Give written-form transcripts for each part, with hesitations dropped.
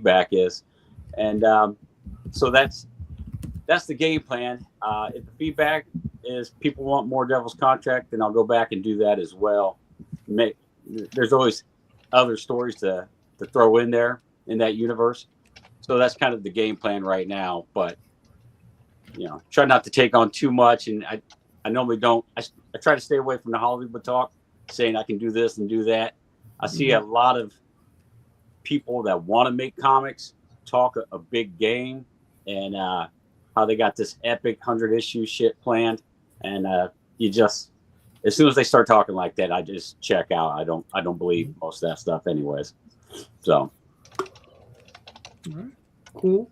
feedback is, and so that's the game plan. If the feedback is people want more Devil's Contract, then I'll go back and do that as well. There's always other stories to throw in there in that universe, so that's kind of the game plan right now. But try not to take on too much, and I normally don't. I try to stay away from the Hollywood talk, saying I can do this and do that. I see a lot of people that want to make comics talk a big game, and how they got this epic 100-issue shit planned, and you just, as soon as they start talking like that, I just check out. I don't believe most of that stuff anyways. So all right, cool.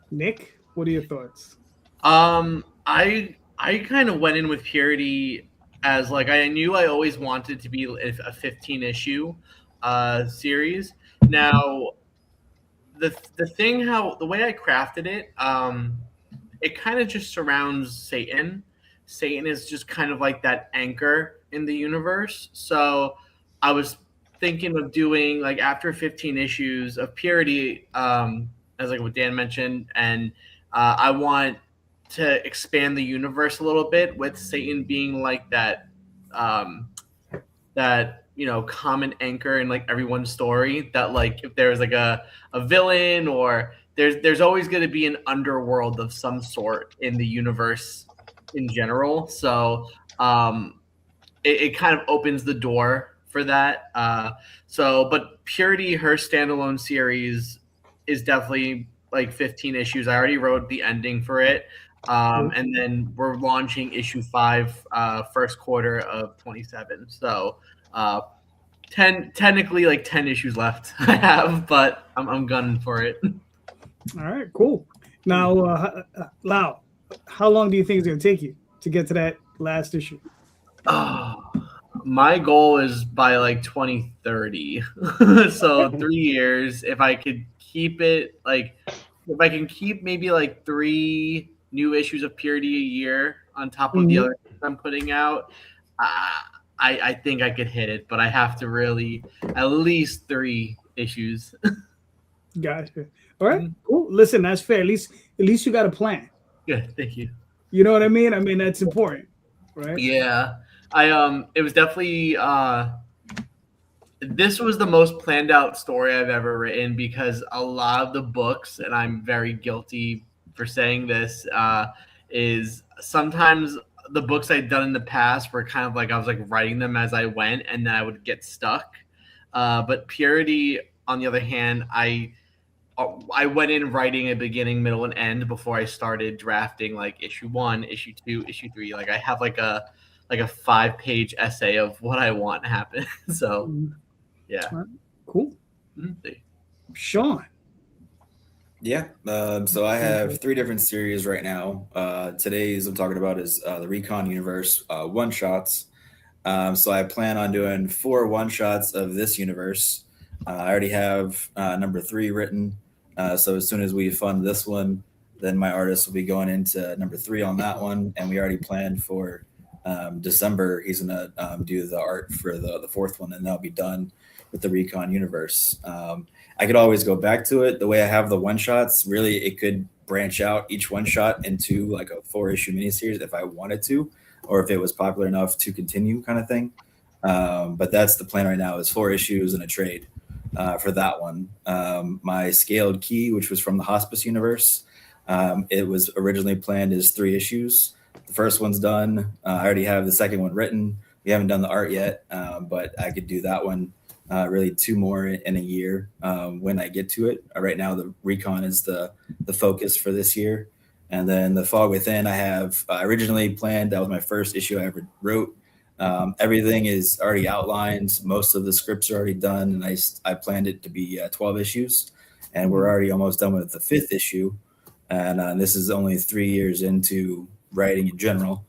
Nick, what are your thoughts? I kind of went in with Purity as like I knew I always wanted to be a 15-issue series. Now the way I crafted it, it kind of just surrounds Satan. Satan is just kind of like that anchor in the universe. So I was thinking of doing like after 15 issues of Purity, as like what Dan mentioned, and I want to expand the universe a little bit with Satan being like that common anchor in like everyone's story, that like if there's like a villain, or there's always going to be an underworld of some sort in the universe in general. So it kind of opens the door for that. But Purity, her standalone series, is definitely like 15 issues. I already wrote the ending for it. And then we're launching issue 5 first quarter of 27. So 10 issues left I have, but I'm gunning for it. All right, cool. Now, Lau, how long do you think it's going to take you to get to that last issue? My goal is by like 2030. So 3 years. If I could keep it, like if I can keep maybe like 3 new issues of Purity a year on top of the other things I'm putting out, I think I could hit it, but I have to really at least 3 issues. Gotcha. All right, cool. Listen, that's fair. At least you got a plan. Good, thank you. You know what I mean? I mean, that's important, right? Yeah. It was definitely this was the most planned out story I've ever written, because a lot of the books, and I'm very guilty for saying this, is sometimes the books I'd done in the past were kind of like I was like writing them as I went, and then I would get stuck. But Purity, on the other hand, I went in writing a beginning, middle, and end before I started drafting like issue 1, issue 2, issue 3. Like I have like a 5-page essay of what I want to happen. So yeah. Right. Cool. Mm-hmm. Sean. Yeah. So I have 3 different series right now. Today's I'm talking about is the Recon Universe one-shots. So I plan on doing 4 one-shots of this universe. I already have number 3 written. So as soon as we fund this one, then my artist will be going into number 3 on that one. And we already planned for December. He's going to do the art for the 4th one, and that'll be done with the Recon Universe. I could always go back to it. The way I have the one-shots, really, it could branch out each one-shot into like a 4-issue miniseries if I wanted to, or if it was popular enough to continue kind of thing. But that's the plan right now, is 4 issues and a trade for that one. My Scaled Key, which was from the Hospice universe, it was originally planned as 3 issues. The first one's done. I already have the second one written. We haven't done the art yet, but I could do that one. Really 2 more in a year when I get to it. Right now, the Recon is the focus for this year. And then the Fog Within, I have originally planned. That was my first issue I ever wrote. Everything is already outlined. Most of the scripts are already done. And I planned it to be 12 issues. And we're already almost done with the 5th issue. And this is only 3 years into writing in general.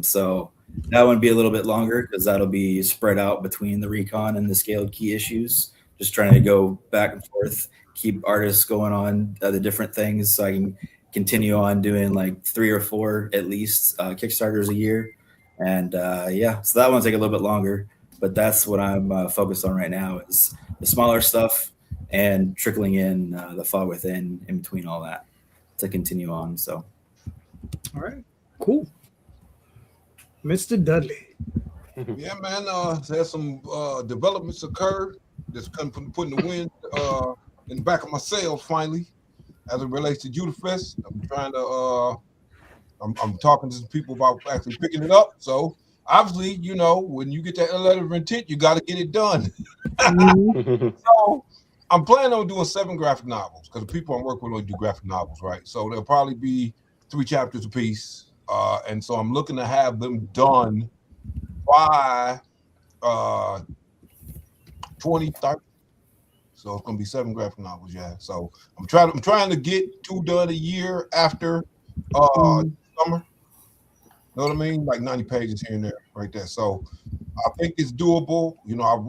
So that one be a little bit longer, because that'll be spread out between the Recon and the Scaled Key issues. Just trying to go back and forth, keep artists going on the different things, so I can continue on doing like 3 or 4 at least Kickstarters a year. And so that one'll take a little bit longer. but that's what I'm focused on right now is the smaller stuff and trickling in the Fog Within in between all that to continue on. So, All right, cool. Mr. Dudley. Yeah, man. There's some developments occurred that's come from putting the wind in the back of my sails finally, as it relates to Judah Fest. I'm trying to. I'm talking to some people about actually picking it up. So obviously, you know, when you get that letter of intent, you got to get it done. So I'm planning on doing 7 graphic novels because the people I'm working with only do graphic novels, right? So there'll probably be 3 chapters apiece, and so I'm looking to have them done by 2030. So it's gonna be 7 graphic novels, yeah. So I'm trying to get 2 done a year after summer. Know what I mean? Like 90 pages here and there, right there. So I think it's doable. You know,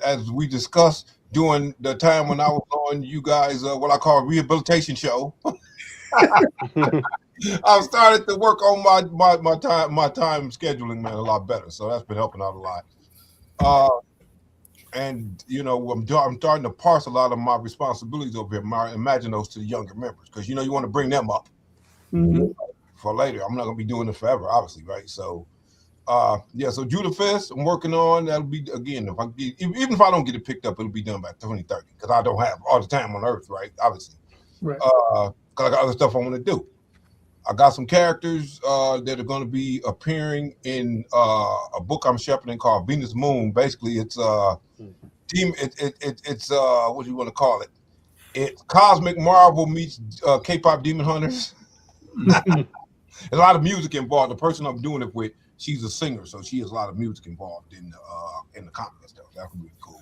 as we discussed during the time when I was on you guys, what I call a rehabilitation show. I've started to work on my time scheduling, man, a lot better. So that's been helping out a lot. And you know, I'm starting to parse a lot of my responsibilities over here. Imagine those to the younger members, because you know you want to bring them up for later. I'm not gonna be doing it forever, obviously, right? So, yeah. So Judah Fest, I'm working on. That'll be again. Even if I don't get it picked up, it'll be done by 2030 because I don't have all the time on Earth, right? Obviously, Right. Because I got other stuff I want to do. I got some characters that are going to be appearing in a book I'm shepherding called Venus Moon. Basically, it's it's what do you want to call it? It's Cosmic Marvel meets K-pop Demon Hunters. There's a lot of music involved. The person I'm doing it with, she's a singer, so she has a lot of music involved in the comic and stuff. That's really cool.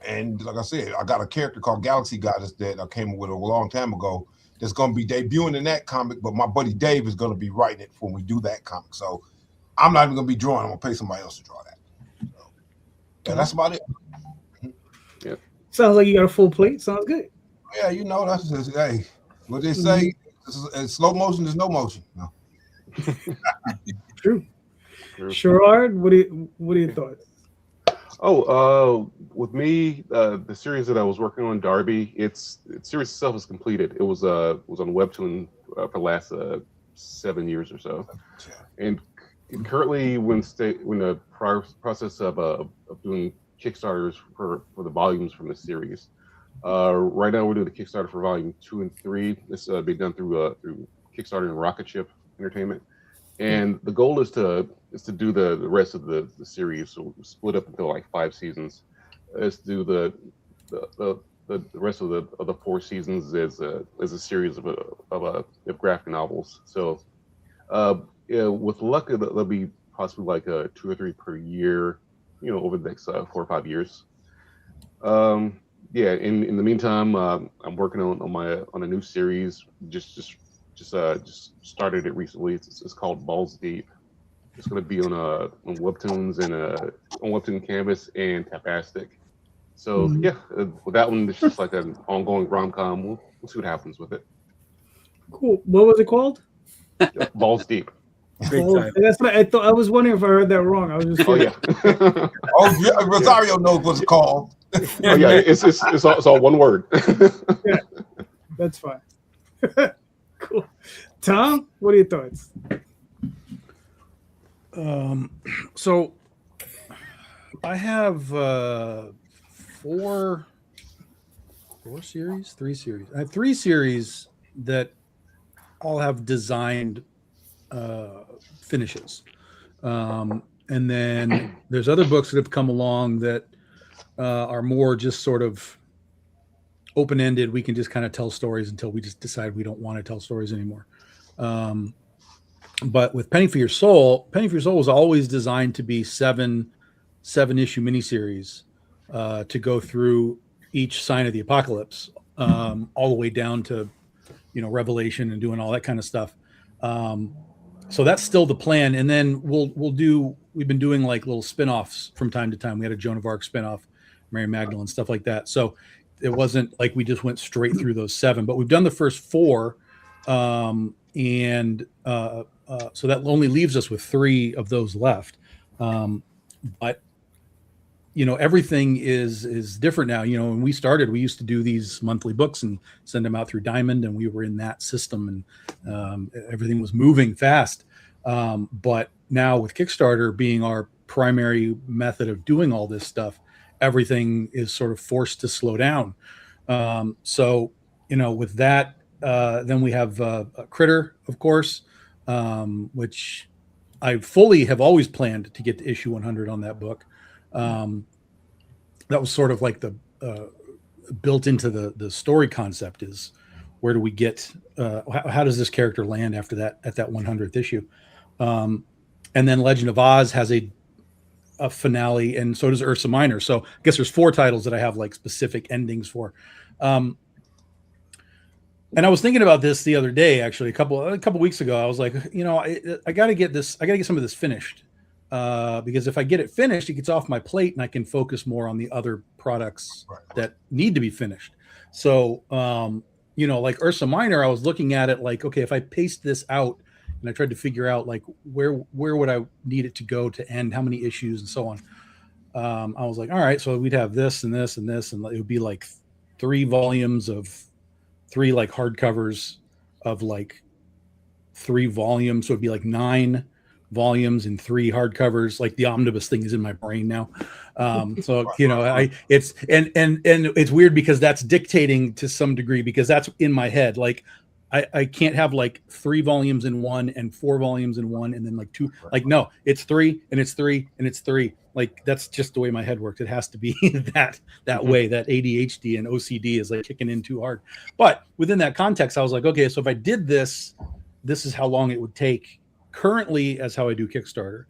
And like I said, I got a character called Galaxy Goddess that I came up with a long time ago. That's going to be debuting in that comic, but my buddy Dave is going to be writing it when we do that comic. So I'm not even going to be drawing. I'm going to pay somebody else to draw that. So, yeah, that's about it. Yeah. Sounds like you got a full plate. Sounds good. Yeah, you know, that's just, hey, what they say, slow motion is no motion. No. True. Sherrod, what are your thoughts? With me, the series that I was working on, Darby, its series itself is completed. It was on Webtoon for the last 7 years or so, and currently when the process of doing Kickstarters for the volumes from the series. Right now we're doing the Kickstarter for volume 2 and 3. This being done through Kickstarter and Rocket Ship Entertainment. And the goal is to do the rest of the series, so we'll split up into like 5 seasons. Is to do the rest of the 4 seasons as a series of graphic novels. So, yeah, with luck, there'll be possibly like 2 or 3 per year, you know, over the next 4 or 5 years. Yeah. In the meantime, I'm working on a new series. Just started it recently. It's called Balls Deep. It's going to be on Webtoons and on Webtoon Canvas and Tapastic. So yeah, with that one, it's just like an ongoing rom-com. We'll see what happens with it. Cool. What was it called? Balls Deep. That's what I thought. I was wondering if I heard that wrong. I was just Yeah. Oh, Rosario knows what it's called. Oh yeah, it's all one word. Yeah, that's fine. Cool. Tom, what are your thoughts? So I have 3 series. I have 3 series that all have designed finishes. And then there's other books that have come along that are more just sort of open-ended. We can just kind of tell stories until we just decide we don't want to tell stories anymore. But with Penny for Your Soul was always designed to be 7 issue miniseries to go through each sign of the apocalypse, all the way down to, you know, Revelation and doing all that kind of stuff. So that's still the plan. And then we've been doing like little spin-offs from time to time. We had a Joan of Arc spin-off, Mary Magdalene, stuff like that. So it wasn't like we just went straight through those 7, but we've done the first 4. So that only leaves us with 3 of those left. But everything is different now. When we started, we used to do these monthly books and send them out through Diamond, and we were in that system, and everything was moving fast. But now with Kickstarter being our primary method of doing all this stuff, everything is sort of forced to slow down. So with that, then we have Critter, of course, which I fully have always planned to get to issue 100 on that book. That was sort of like the built into the story concept is where do we get how does this character land after that at that 100th issue, and then Legend of Oz has a finale, and so does Ursa Minor. So I guess there's 4 titles that I have like specific endings for. And I was thinking about this the other day, actually, a couple weeks ago. I was like, I got to get some of this finished. Because if I get it finished, it gets off my plate and I can focus more on the other products that need to be finished. So, like Ursa Minor, I was looking at it like, okay, if I paste this out and I tried to figure out like where would I need it to go to end, how many issues and so on. I was like, all right, so we'd have this and this and this, and it would be like 3 volumes of 3 like hardcovers of like 3 volumes. So it'd be like 9 volumes and 3 hardcovers. Like the omnibus thing is in my brain now. So it's it's weird because that's dictating to some degree because that's in my head. Like I can't have like 3 volumes in one and 4 volumes in one and then like 2. Like no, it's 3 and it's 3 and it's 3. Like that's just the way my head works. It has to be that way. That ADHD and OCD is like kicking in too hard. But within that context, I was like, okay, so if I did this is how long it would take. Currently, as how I do Kickstarter,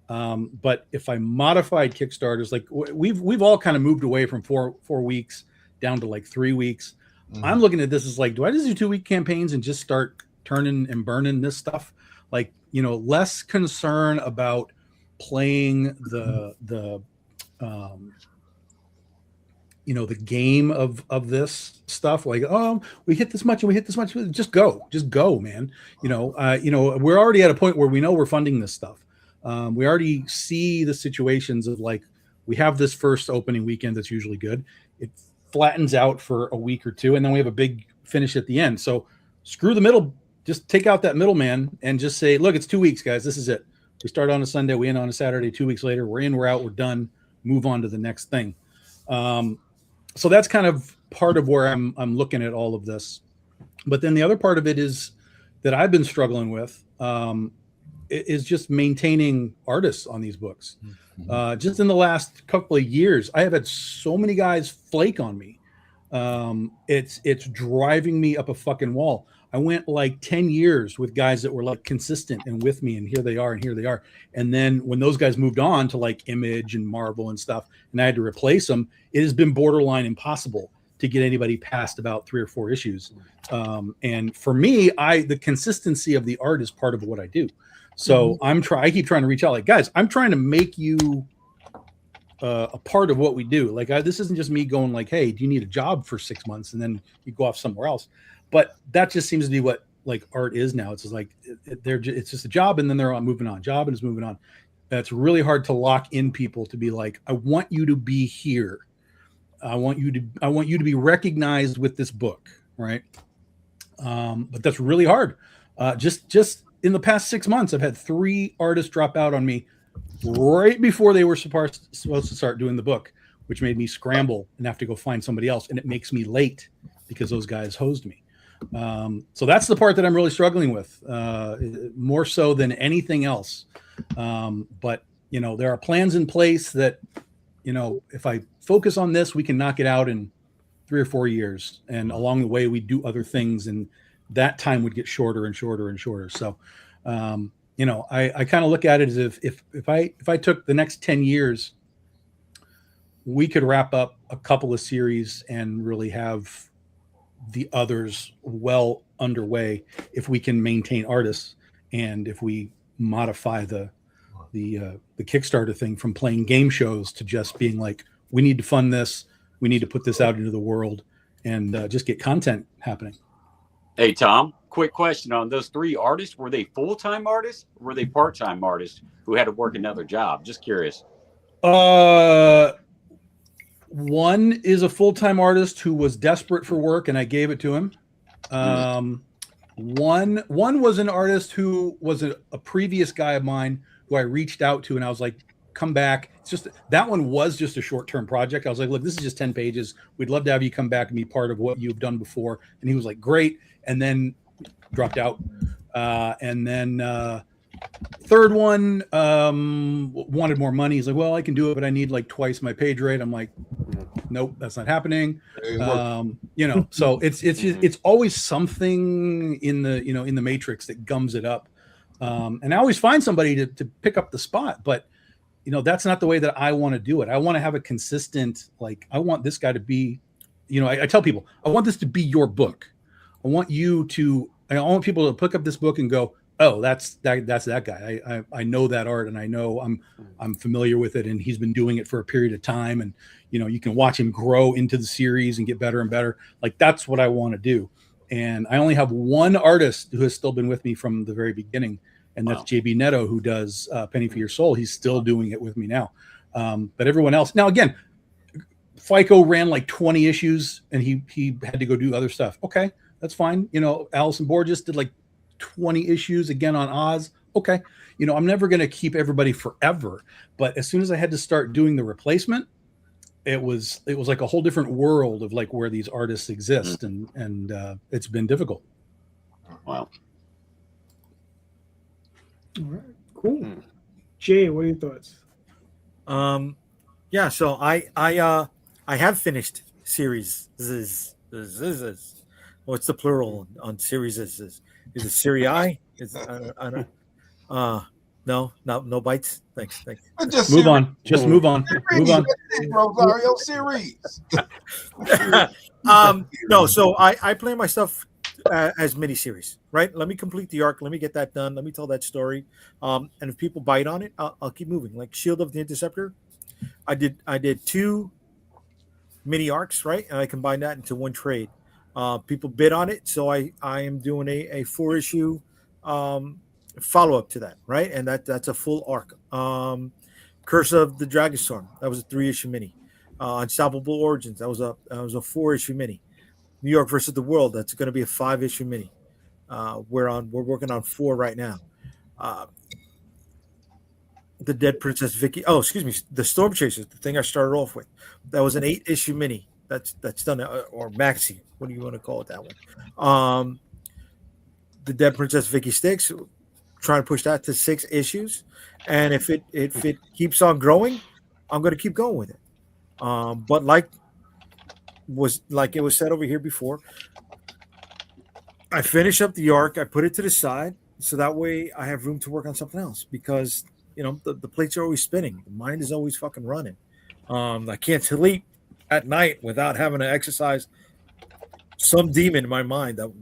but if I modified Kickstarters, like we've all kind of moved away from 4 weeks down to like 3 weeks. Mm-hmm. I'm looking at this as like, do I just do 2-week campaigns and just start turning and burning this stuff? Like less concern about playing the game of this stuff. Like, oh, we hit this much and we hit this much. Just go, man. We're already at a point where we know we're funding this stuff. We already see the situations of like, we have this first opening weekend that's usually good. It flattens out for a week or 2, and then we have a big finish at the end. So screw the middle. Just take out that middleman and just say, look, it's 2 weeks, guys. This is it. We start on a Sunday, we end on a Saturday. 2 weeks later, we're in, we're out, we're done. Move on to the next thing. So that's kind of part of where I'm looking at all of this. But then the other part of it is that I've been struggling with is just maintaining artists on these books. Mm-hmm. Just in the last couple of years, I have had so many guys flake on me. It's driving me up a fucking wall. I went like 10 years with guys that were like consistent and with me, and here they are, and here they are. And then when those guys moved on to like Image and Marvel and stuff, and I had to replace them, it has been borderline impossible to get anybody past about 3 or 4 issues. And for me, the consistency of the art is part of what I do. So I keep trying to reach out like, guys, I'm trying to make you a part of what we do. Like this isn't just me going like, hey, do you need a job for 6 months? And then you go off somewhere else. But that just seems to be what like art is now. It's just like it's just a job, and then they're moving on. Job and it's moving on. That's really hard to lock in people to be like, I want you to be here. I want you to be recognized with this book, right? But that's really hard. Just in the past 6 months, I've had 3 artists drop out on me right before they were supposed to start doing the book, which made me scramble and have to go find somebody else, and it makes me late because those guys hosed me. So that's the part that I'm really struggling with, more so than anything else. But there are plans in place that, if I focus on this, we can knock it out in 3 or 4 years. And along the way, we do other things, and that time would get shorter and shorter and shorter. So, I kind of look at it as if I took the next 10 years, we could wrap up a couple of series and really have the others well underway if we can maintain artists, and if we modify the Kickstarter thing from playing game shows to just being like, we need to fund this, we need to put this out into the world, and just get content happening. Hey, Tom, quick question on those 3 artists. Were they full-time artists? Or were they part-time artists who had to work another job? Just curious. One is a full-time artist who was desperate for work, and I gave it to him. One was an artist who was a previous guy of mine who I reached out to, and I was like, come back. It's just that one was just a short-term project. I was like, look, this is just 10 pages. We'd love to have you come back and be part of what you've done before. And he was like, great. And then dropped out. And then third one wanted more money. He's like, well, I can do it, but I need like twice my page rate. I'm like, nope, that's not happening. So it's always something in the matrix that gums it up. And I always find somebody to pick up the spot, but that's not the way that I want to do it. I want to have a consistent, like, I want this guy to be, I tell people, I want this to be your book. I want people to pick up this book and go, oh, that's that guy. I know that art, and I know I'm familiar with it, and he's been doing it for a period of time, and you can watch him grow into the series and get better and better. Like, that's what I want to do. And I only have one artist who has still been with me from the very beginning, and that's JB Neto, who does Penny for Your Soul. He's still doing it with me now. But everyone else now, again, FICO ran like 20 issues, and he had to go do other stuff. Okay, that's fine. Allison Borges did like 20 issues again on Oz. Okay, I'm never going to keep everybody forever, but as soon as I had to start doing the replacement, it was like a whole different world of like where these artists exist, and it's been difficult. Wow. All right, cool. Jay, what are your thoughts? Yeah, so I have finished series. What's the plural on series? Is it serii? No bites. Thanks. Just Move on. Just move on. Move on. Rosario series. No, so I play my stuff as miniseries, right? Let me complete the arc. Let me get that done. Let me tell that story. And if people bite on it, I'll keep moving. Like Shield of the Interceptor, I did 2 mini arcs, right? And I combined that into one trade. People bid on it, so I am doing a 4-issue follow up to that, right? And that's a full arc. Curse of the Dragonstorm, that was a 3-issue mini. Unstoppable Origins, that was a 4-issue mini. New York versus the World, that's going to be a 5-issue mini. We're working on 4 right now. The Dead Princess Vicky. Oh, excuse me, the Storm Chasers, the thing I started off with, that was an 8-issue mini. That's done, or maxi. What do you want to call it, that one? The Dead Princess Vicky Styx, trying to push that to 6 issues, and if it keeps on growing, I'm going to keep going with it. But like it was said over here before, I finish up the arc, I put it to the side, so that way I have room to work on something else, because the plates are always spinning, the mind is always fucking running. I can't sleep at night without having to exercise some demon in my mind that'll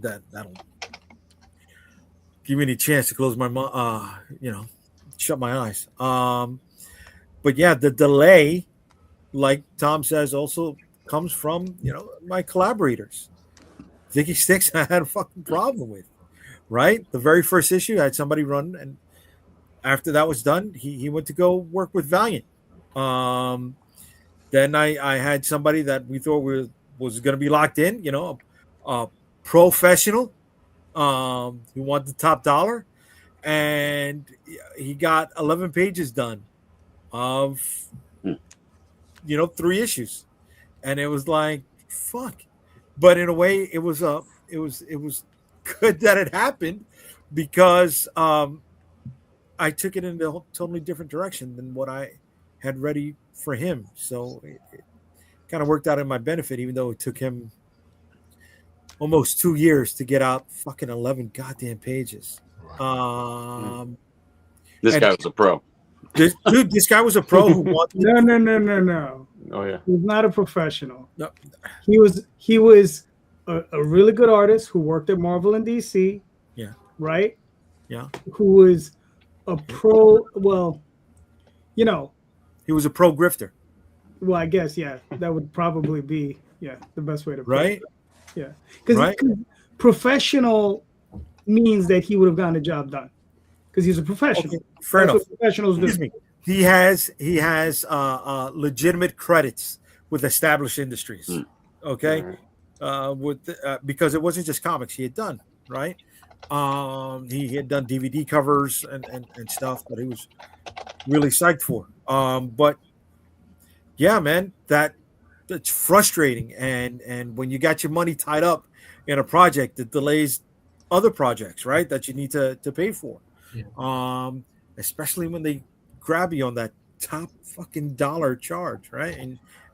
give me any chance to close my mind, shut my eyes. But yeah, the delay, like Tom says, also comes from my collaborators. Vicky Styx, I had a fucking problem with, right? The very first issue, I had somebody run, and after that was done, he went to go work with Valiant. Then I had somebody that we thought was going to be locked in, a professional who wanted the top dollar, and he got 11 pages done of 3 issues, and it was like, fuck. But in a way, it was good that it happened, because I took it in a totally different direction than what I had ready for him. So it kind of worked out in my benefit, even though it took him almost 2 years to get out fucking 11 goddamn pages. This guy was a pro. This guy was a pro who wanted. No. Oh yeah. He's not a professional. No. He was a really good artist who worked at Marvel and DC. Yeah. Right? Yeah. Who was a pro, well, he was a pro grifter. Well, I guess, yeah, that would probably be, the best way to put right? it. Yeah. Because professional means that he would have gotten the job done because he's a professional. Okay, fair That's enough. what professionals do. Excuse me. He has legitimate credits with established industries. Okay, because it wasn't just comics he had done, right? He had done DVD covers and stuff that he was really psyched for. But yeah, man, that's frustrating. And when you got your money tied up in a project, that delays other projects, right? That you need to pay for. Yeah. Especially when they grab you on that top fucking dollar charge, right?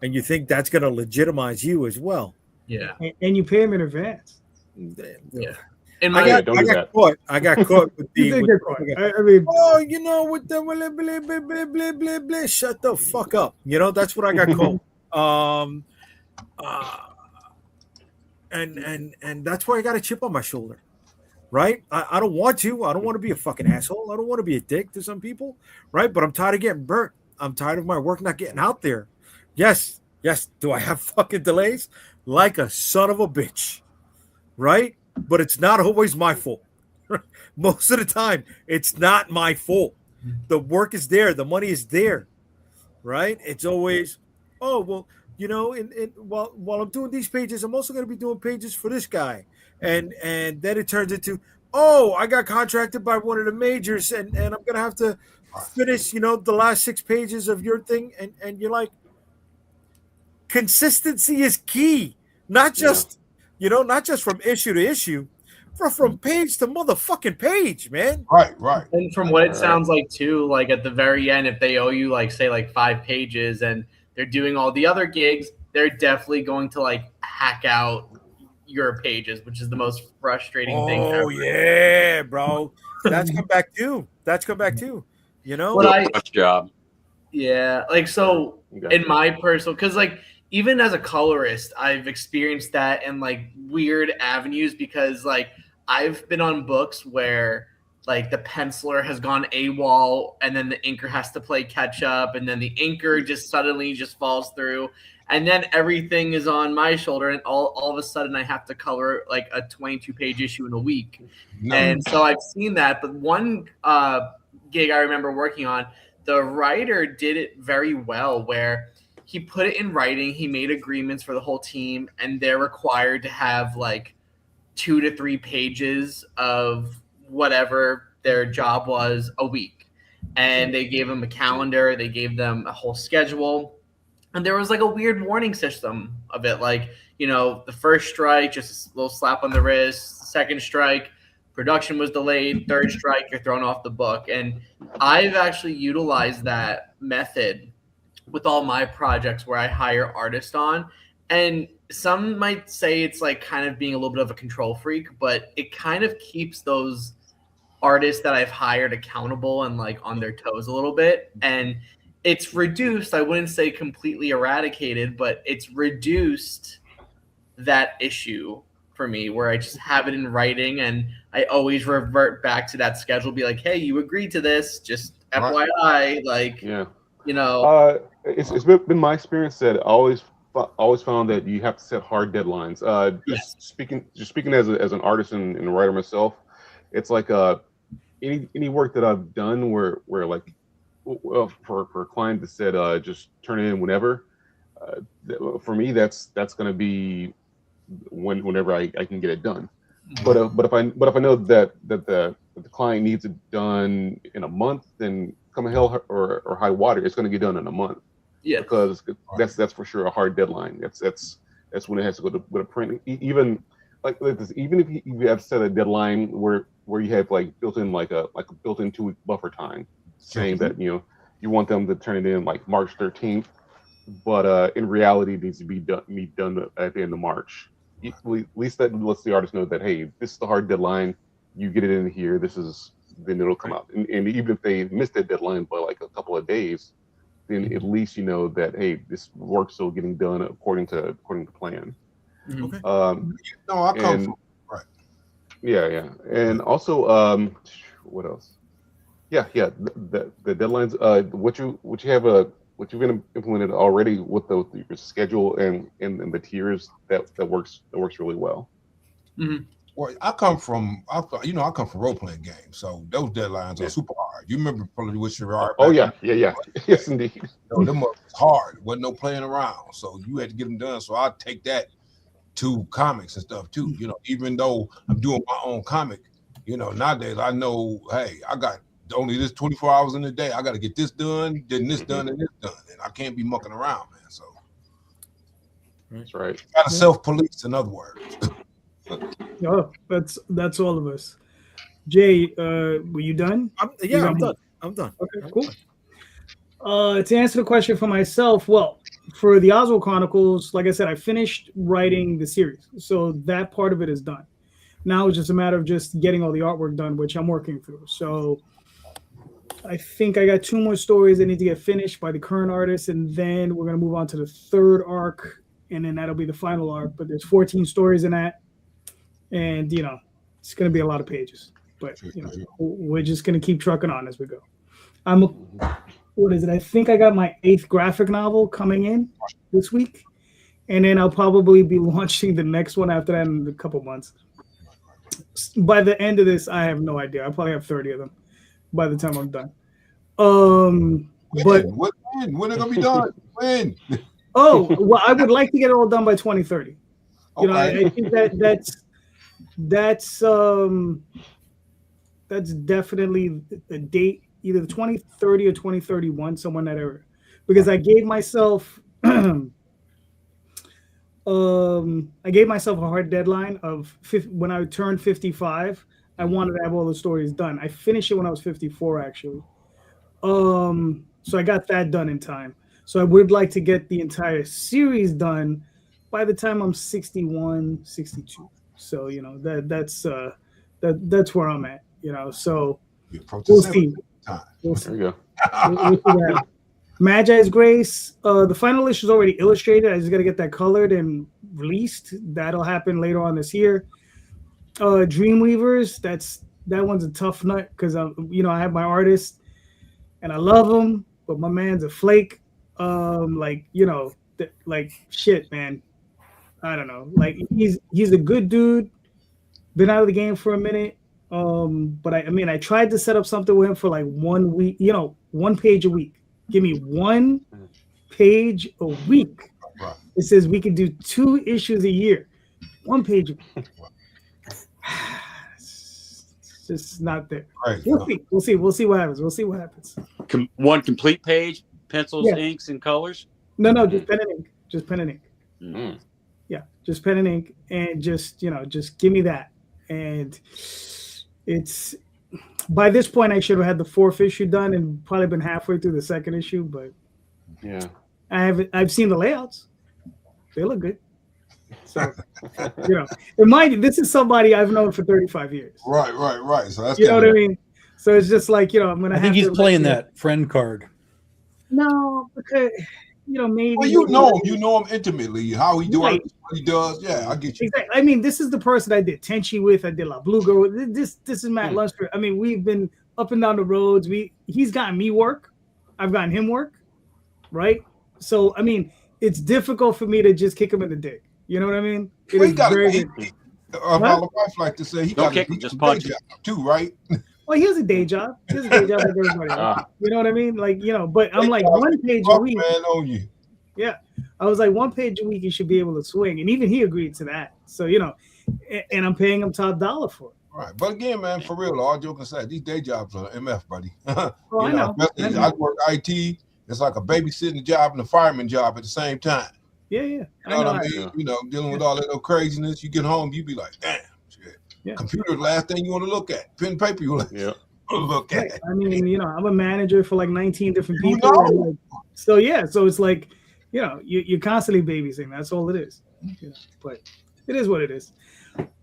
And you think that's going to legitimize you as well. Yeah. And you pay him in advance. Yeah. And I don't do that. got caught with the. You did with- get caught. I mean, oh, you know, with the blah, blah, blah, blah, blah, blah, blah, shut the fuck up. You know, that's what I got caught. And that's why I got a chip on my shoulder. Right? I don't want to. I don't want to be a fucking asshole. I don't want to be a dick to some people. Right? But I'm tired of getting burnt. I'm tired of my work not getting out there. Yes. Do I have fucking delays? Like a son of a bitch. Right? But it's not always my fault. Most of the time, it's not my fault. The work is there. The money is there. Right? It's always, oh, well, you know, while I'm doing these pages, I'm also going to be doing pages for this guy. And then it turns into, oh, I got contracted by one of the majors and I'm going to have to finish, you know, the last 6 pages of your thing. And you're like, consistency is key. Not just, you know, not just from issue to issue, but from page to motherfucking page, man. Right. And from what it sounds like too, like at the very end, if they owe you like say like 5 pages and they're doing all the other gigs, they're definitely going to like hack out your pages, which is the most frustrating thing ever. Oh yeah, bro. That's come back too. You know, Tough job. Yeah, like so in my personal, because like even as a colorist, I've experienced that in like weird avenues because like I've been on books where like the penciler has gone AWOL and then the inker has to play catch up and then the inker just suddenly just falls through and then everything is on my shoulder and all of a sudden I have to color like a 22-page issue in a week. And so I've seen that, but one gig I remember working on, the writer did it very well where he put it in writing, he made agreements for the whole team, and they're required to have like 2 to 3 pages of whatever their job was a week. And they gave them a calendar, they gave them a whole schedule. And there was like a weird warning system of it. Like, you know, the first strike, just a little slap on the wrist. Second strike, production was delayed. Third strike, you're thrown off the book. And I've actually utilized that method with all my projects where I hire artists on. And some might say it's like kind of being a little bit of a control freak, but it kind of keeps those artists that I've hired accountable and like on their toes a little bit. And it's reduced, I wouldn't say completely eradicated, but it's reduced that issue for me where I just have it in writing and I always revert back to that schedule, be like, hey, you agreed to this, just FYI, like, you know. It's been my experience that I always found that you have to set hard deadlines. Speaking as an artist and a writer myself, it's like any work that I've done where like for a client that said just turn it in whenever. For me, that's going to be whenever I can get it done. But if I know that the client needs it done in a month, then come hell or high water, it's going to get done in a month. Yeah, because that's for sure a hard deadline. That's when it has to go to print. Even like this, even if you have set a deadline where you have like built-in like a built-in 2-week buffer time, saying that you want them to turn it in like March 13th, but in reality it needs to be done at the end of March. At least that lets the artist know that hey, this is the hard deadline. You get it in here. Then it'll come out. And even if they missed that deadline by like a couple of days, then at least you know that hey, this work's still getting done according to plan. Okay. No, I come from right. Yeah, and also what else? Yeah. The deadlines. What you've been implemented already with your schedule and the tiers that works really well. Mm-hmm. Well, I come from role playing games, so those deadlines are super hard. You remember probably with Sherrod? Oh yeah. Yes, indeed. Them was hard. Wasn't no playing around, so you had to get them done. So I take that to comics and stuff too. Even though I'm doing my own comic, nowadays I know, hey, I got only this 24 hours in the day. I got to get this done, then this done, and this done, and I can't be mucking around, man. So That's right. got to self-police, in other words. Oh, that's all of us. Jay, were you done? I'm done. I'm done. Okay, cool. To answer the question for myself, well, for the Oswald Chronicles, like I said, I finished writing the series, so that part of it is done. Now it's just a matter of just getting all the artwork done, which I'm working through. So I think I got 2 more stories that need to get finished by the current artist, and then we're gonna move on to the 3rd arc, and then that'll be the final arc. But there's 14 stories in that, and it's gonna be a lot of pages. But we're just gonna keep trucking on as we go. What is it? I think I got my 8th graphic novel coming in this week, and then I'll probably be launching the next one after that in a couple months. By the end of this, I have no idea. I'll probably have 30 of them by the time I'm done. But when are gonna be done? When? Oh, well, I would like to get it all done by 2030. Okay. I think that's definitely a date, either the 2030 or 2031, somewhere in that area. Because I gave myself a hard deadline of when I turned 55, I wanted to have all the stories done. I finished it when I was 54, actually. So I got that done in time. So I would like to get the entire series done by the time I'm 61, 62. So that's where I'm at. So we'll see. We'll see. There you go. We'll see what happens. Magi's Grace. The final issue is already illustrated. I just got to get that colored and released. That'll happen later on this year. Dreamweavers. That one's a tough nut because I have my artist and I love him, but my man's a flake. Shit, man. I don't know. Like he's a good dude. Been out of the game for a minute. But I tried to set up something with him for like 1 week. 1 page a week. Give me 1 page a week. It says we can do 2 issues a year. 1 page a week. It's just not there. Right. We'll see what happens. 1 complete page, pencils, Yeah. inks, and colors. No, just pen and ink. Just pen and ink. Mm. Yeah, just pen and ink, and just give me that. And it's by this point I should have had the 4th issue done and probably been halfway through the 2nd issue, but Yeah. I've seen the layouts. They look good. So and mind you, this is somebody I've known for 35 years. Right. So that's You know what I mean? So it's just like, I'm gonna I think have he's to playing that friend card. No, because maybe Well, you know him intimately. How he doing, Right. what he does. Yeah, I get you. Exactly. I mean, this is the person I did Tenchi with. I did La Bluga with. This is Matt Lunsford. I mean, we've been up and down the roads. He's gotten me work. I've gotten him work. Right. So I mean, it's difficult for me to just kick him in the dick. You know what I mean? It Well, is he got very my difficult. wife like to say he Don't got kick a him, just day punch him. job too, right? Well, he has a day job. He has a day job like everybody else. You know what I mean? Like, but I'm like Day job, 1 page a Rough week. man on you. Yeah. I was like 1 page a week, you should be able to swing. And even he agreed to that. So, and I'm paying him top dollar for it. Right, but again, man, for real, all joking aside, these day jobs are MF, buddy. Oh, I know. especially I work IT. It's like a babysitting job and a fireman job at the same time. Yeah. You know what I mean? Dealing with all that little craziness. You get home, you be like, damn, shit. Yeah. Computer, the last thing you want to look at. Pen and paper, you want Yeah. to look at. Right. I mean, I'm a manager for like 19 different You people. know. And like, so it's like, you're constantly babysitting. That's all it is. But it is what it is.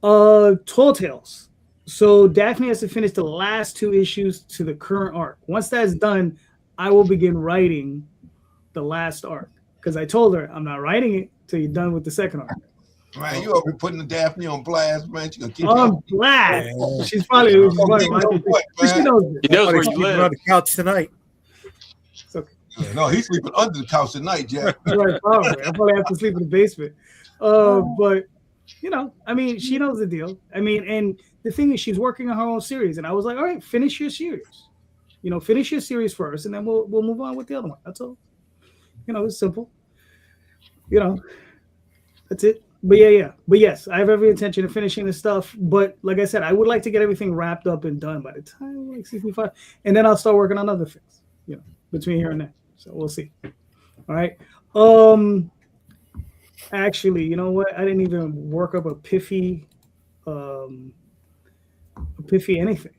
Tall Tales. So Daphne has to finish the last 2 issues to the current arc. Once that's done, I will begin writing the last arc. Because I told her I'm not writing it till you're done with the 2nd arc. Man, you over putting the Daphne on blast, man. She gonna keep I'm glad. Yeah. She's probably Keep she on what, man? knows it. He knows where you Sleeping on live. the couch tonight. It's okay. No, he's sleeping under the couch tonight, Jack. Right, probably. I probably have to sleep in the basement. But You know, I mean, she knows the deal. I mean, and the thing is, she's working on her own series, and I was like, all right, finish your series. You know, finish your series first, and then we'll move on with the other one. That's all. You know, it's simple. You know, that's it. But yeah. But yes, I have every intention of finishing this stuff. But like I said, I would like to get everything wrapped up and done by the time like 65, and then I'll start working on other things. You know, between here and there. So we'll see. All right. Actually, you know what? I didn't even work up a pithy anything,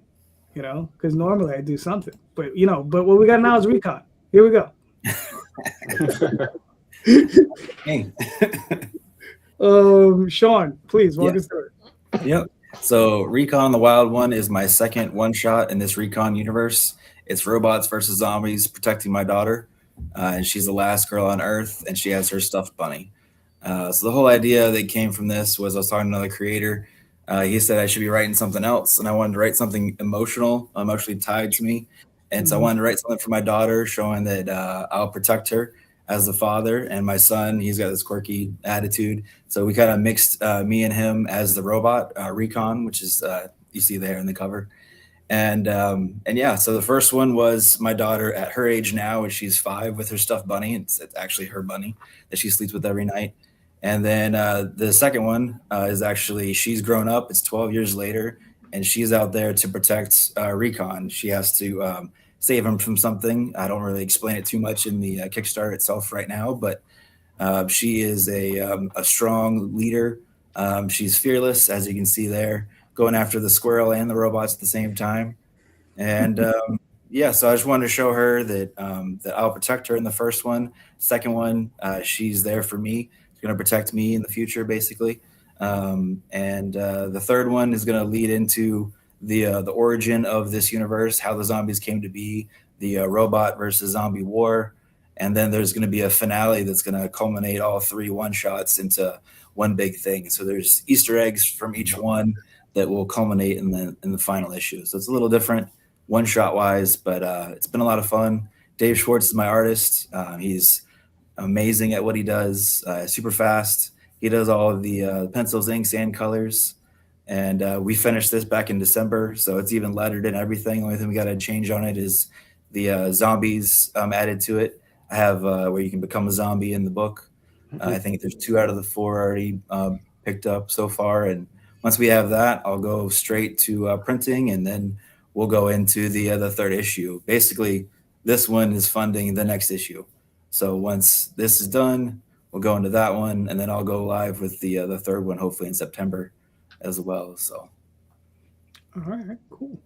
you know, because normally I do something. But you know, but what we got now is recon. Here we go. Hey. Sean, please walk us through it. Yep. So Recon the Wild One is my second one shot in this Recon universe. It's robots versus zombies protecting my daughter. And she's the last girl on Earth, and she has her stuffed bunny. So the whole idea that came from this was I was talking to another creator. He said I should be writing something else, and I wanted to write something emotionally tied to me. And so I wanted to write something for my daughter, showing that I'll protect her as the father, and my son, he's got this quirky attitude. So we kind of mixed me and him as the robot, Recon, which is you see there in the cover. And yeah, so the first one was my daughter at her age now, when she's 5, with her stuffed bunny. It's actually her bunny that she sleeps with every night. And then the second one is actually, she's grown up. It's 12 years later, and she's out there to protect Recon. She has to save him from something. I don't really explain it too much in the Kickstarter itself right now, but she is a strong leader. She's fearless, as you can see there, going after the squirrel and the robots at the same time. And yeah, so I just wanted to show her that that I'll protect her in the first one. Second one, she's there for me. She's going to protect me in the future, basically. And the third one is going to lead into the origin of this universe, how the zombies came to be, the robot versus zombie war. And then there's going to be a finale that's going to culminate all 3 one-shots into one big thing. So there's Easter eggs from each one that will culminate in the final issue. So it's a little different one-shot wise, but it's been a lot of fun. Dave Schwartz is my artist. He's amazing at what he does, super fast. He does all of the pencils, inks, and colors. And we finished this back in December, so it's even lettered and everything. The only thing we got to change on it is the zombies added to it. I have where you can become a zombie in the book. I think there's 2 out of the 4 already picked up so far. And once we have that, I'll go straight to printing, and then we'll go into the third issue. Basically, this one is funding the next issue. So once this is done, we'll go into that one, and then I'll go live with the third one, hopefully in September as well. So all right, cool.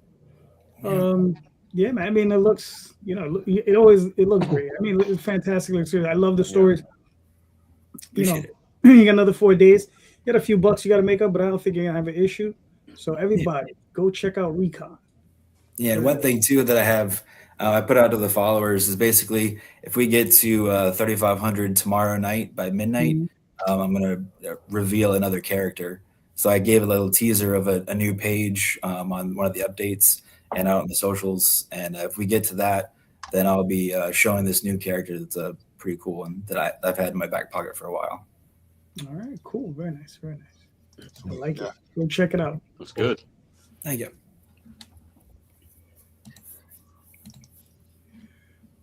Yeah, man. I mean, it looks, you know, it looks great. I mean, it's fantastic. I love the stories. Appreciate it. You got another 4 days. You got a few bucks you got to make up, but I don't think you're gonna have an issue. So everybody, go check out Recon. Yeah, and one thing too that I have, I put out to the followers is basically, if we get to 3,500 tomorrow night by midnight, I'm gonna reveal another character. So I gave a little teaser of a new page on one of the updates and out on the socials. And if we get to that, then I'll be showing this new character that's a pretty cool one that I've had in my back pocket for a while. All right, cool. Very nice. Very nice. I like it. Go check it out. That's good. Thank you.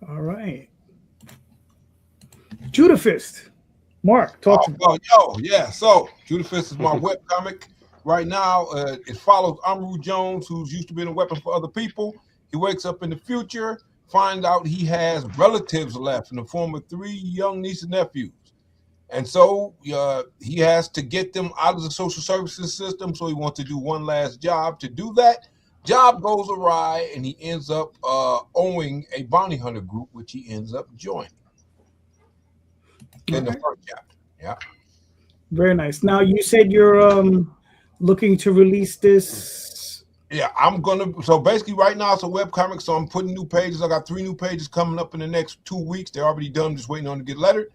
All right. Judah Fist. Mark, talk to me. Yeah. So Judah Fist is my webcomic. Right now, it follows Amaru Jones, who's used to being a weapon for other people. He wakes up in the future, finds out he has relatives left in the form of 3 young nieces and nephews. And so he has to get them out of the social services system. So he wants to do one last job. To do that, job goes awry, and he ends up owning a bounty hunter group, which he ends up joining in the first chapter. Yeah. Very nice. Now, you said you're looking to release this. Yeah, I'm gonna. So basically, right now it's a webcomic. So I'm putting new pages. I got 3 new pages coming up in the next 2 weeks. They're already done, just waiting on to get lettered.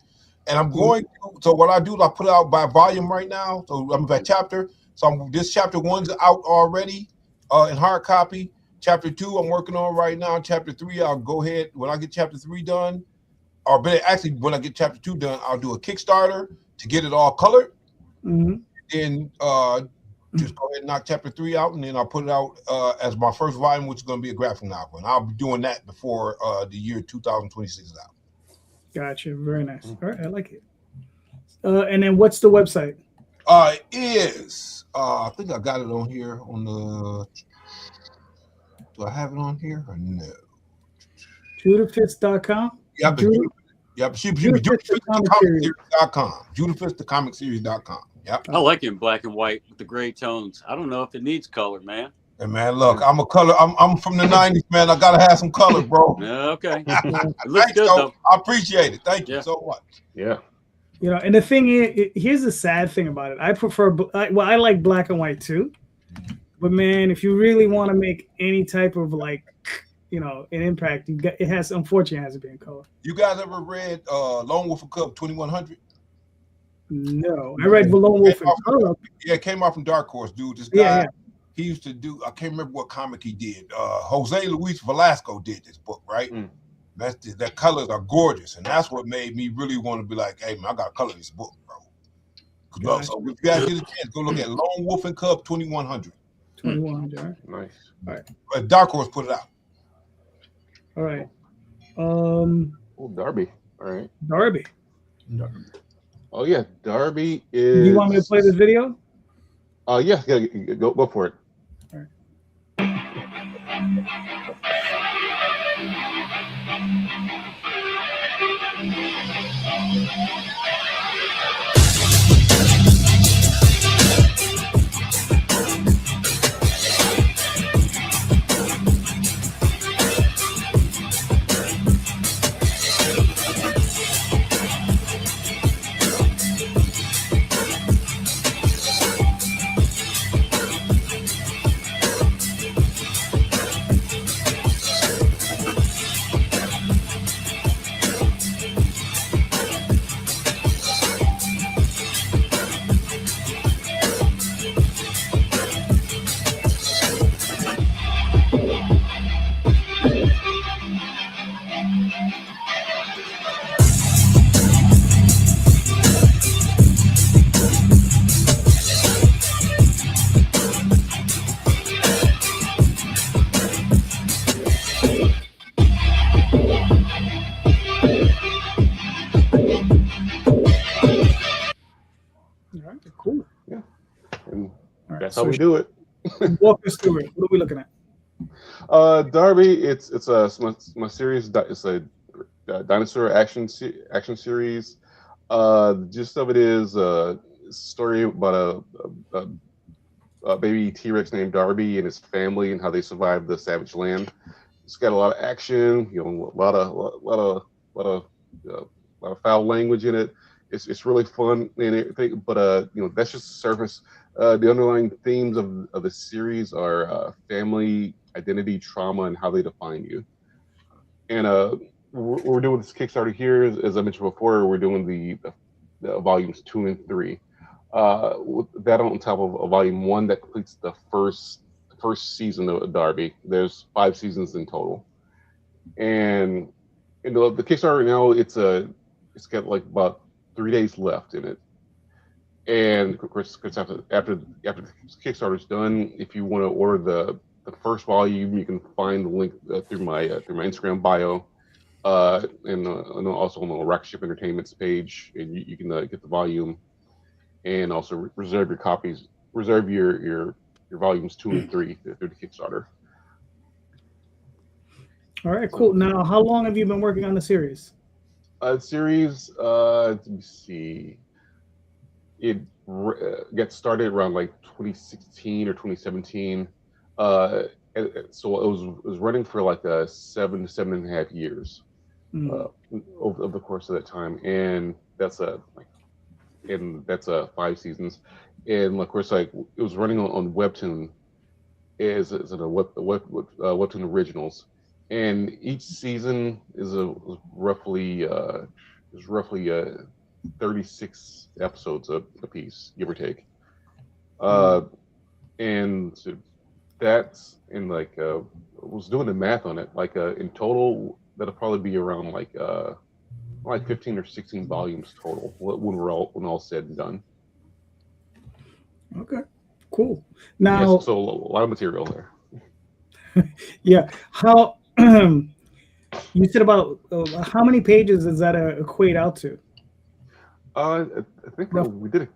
And I'm going to, so what I do is I put it out by volume right now. So I'm by chapter. So this chapter 1's out already in hard copy. Chapter 2 I'm working on right now. Chapter 3 I'll go ahead when I get chapter 3 done, or actually when I get chapter 2 done, I'll do a Kickstarter to get it all colored. Mm-hmm. then just go ahead and knock chapter 3 out, and then I'll put it out as my first volume, which is going to be a graphic novel, and I'll be doing that before the year 2026 is out. Gotcha. Very nice. All right, I like it. And then what's the website? It is. I think I got it on here on the. Do I have it on here or no? JudahFist.com. Yep. Yep. JudahFistTheComicSeries.com. JudahFistTheComicSeries.com. Yep. I like it in black and white with the gray tones. I don't know if it needs color, man. Hey man, look, I'm a color. I'm from the '90s, man. I gotta have some color, bro. Okay. It looks Thanks, good though. I appreciate it. Thank you Yeah. so much. Yeah. You know, and the thing is, here's the sad thing about it. I prefer, I like black and white too. But man, if you really want to make any type of like, you know, an impact, it has, unfortunately, it has to be in color. You guys ever read Lone Wolf and Cub 2100? No, I read Lone Wolf in color. Yeah, it came out from Dark Horse, dude. This guy, Yeah. he used to do. I can't remember what comic he did. Jose Luis Velasco did this book, right? Mm. That colors are gorgeous, and that's what made me really want to be like, hey man, I gotta color this book, bro. Gotcha. So if you guys get a chance, go look at Lone Wolf and Cub 2100. 2100. Nice. Dark Horse put it out. All right. Oh, Darby. All right. Darby. Oh yeah, Darby Do is. you want me to play this video? Yeah, go for it. All right, cool. And All right, that's how we do it. Walk us through it. What are we looking at? Darby, it's my series. It's a dinosaur action series. The gist of it is a story about a baby T-Rex named Darby and his family and how they survived the savage land. It's got a lot of action, you know, a lot of foul language in it. It's really fun and everything, but you know, that's just the surface. The underlying themes of the series are family, identity, trauma, and how they define you. And we're doing this Kickstarter here, as I mentioned before. We're doing the volumes 2 and 3. With that on top of volume 1 that completes the first season of Darby. There's 5 seasons in total, and the Kickstarter right now it's got like about 3 days left in it. And of course after the Kickstarter's done, if you want to order the first volume, you can find the link through my Instagram bio, and also on the Rocketship Entertainment's page, and you can get the volume, and also reserve your copies, reserve your volumes 2 and 3 through the Kickstarter. All right, cool. Now, how long have you been working on the series? Series, let me see. It got started around like 2016 or 2017. So it was running for like 7.5 years over the course of that time, and that's 5 seasons. And of course, like it was running on Webtoon, is a Webtoon Originals, and each season is roughly 36 episodes a piece, give or take. And so that's in like I was doing the math on it. Like in total, that'll probably be around like 15 or 16 volumes total when all said and done. Okay, cool. Yes, Now, so a lot of material there. yeah, how you said about how many pages does that equate out to? I think Rough. we did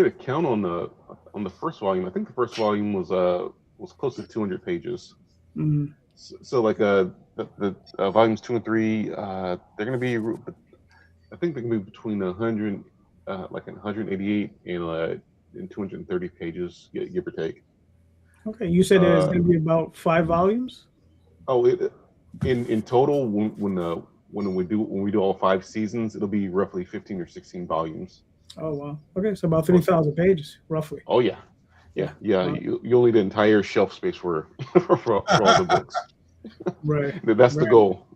a count on the first volume. I think the first volume was close to 200 pages. Mhm. So like the volumes 2 and 3, they're gonna be, I think they're gonna be between 100, like 188 and 230 pages, give or take. Okay, you said there's Uh, going to be about 5 volumes. oh, in total, when we do all 5 seasons, it'll be roughly 15 or 16 volumes. Oh wow. Okay, so about 3,000 pages, roughly. Oh yeah, yeah. Wow. You'll need entire shelf space for for all the books. Right. That's the Right. goal.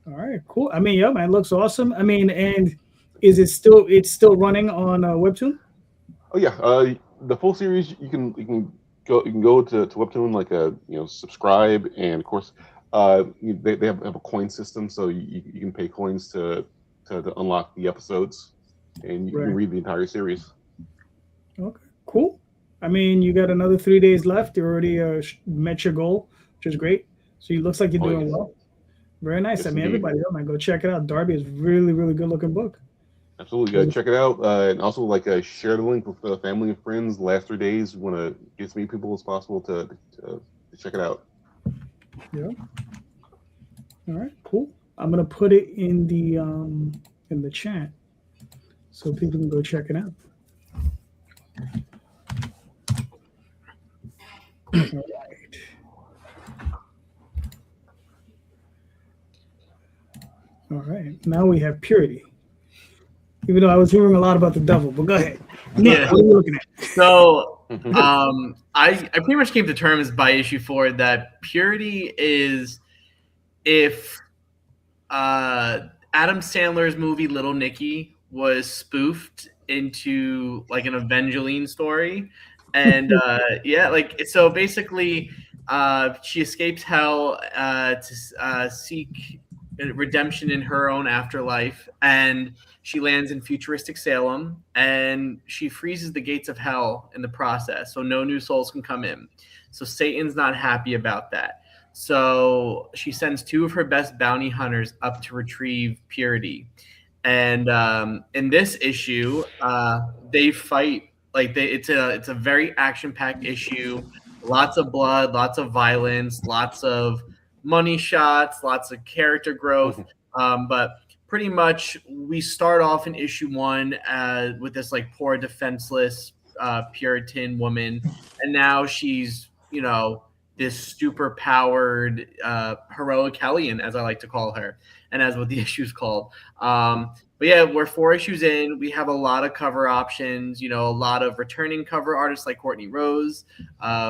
All right. Cool. I mean, yeah, man, looks awesome. I mean, and it's still running on Webtoon? Oh yeah, the full series you can go to Webtoon, like subscribe, and of course they have a coin system, so you can pay coins to unlock the episodes, and you Right. can read the entire series. Okay. Cool. I mean, you got another 3 days left. You already met your goal, which is great. So it looks like you're Oh, doing yes. well. Very nice. Yes, I mean, indeed. everybody, oh man, go check it out. Darby is really, really good looking book. Absolutely, check it out, and also share the link with family and friends. The last 3 days, we want to get as many people as possible to check it out. Yeah. All right. Cool. I'm gonna put it in the chat so people can go check it out. All right. All right. Now we have Purity. Even though I was hearing a lot about the devil, but go ahead. Nick, Yeah. what are you looking at? So I pretty much came to terms by issue 4 that Purity is if Adam Sandler's movie Little Nicky was spoofed into like an Evangeline story, and yeah, like so basically she escapes hell to seek redemption in her own afterlife, and she lands in futuristic Salem, and she freezes the gates of hell in the process, so no new souls can come in. So Satan's not happy about that. So she sends 2 of her best bounty hunters up to retrieve Purity. And in this issue, they fight it's a very action-packed issue. Lots of blood, lots of violence, lots of money shots, lots of character growth. But pretty much we start off in issue 1 with this like poor defenseless Puritan woman, and now she's this super powered heroic Hellion, as I like to call her, and as what the issue's called. But yeah, we're 4 issues in. We have a lot of cover options, a lot of returning cover artists like Courtney Rose.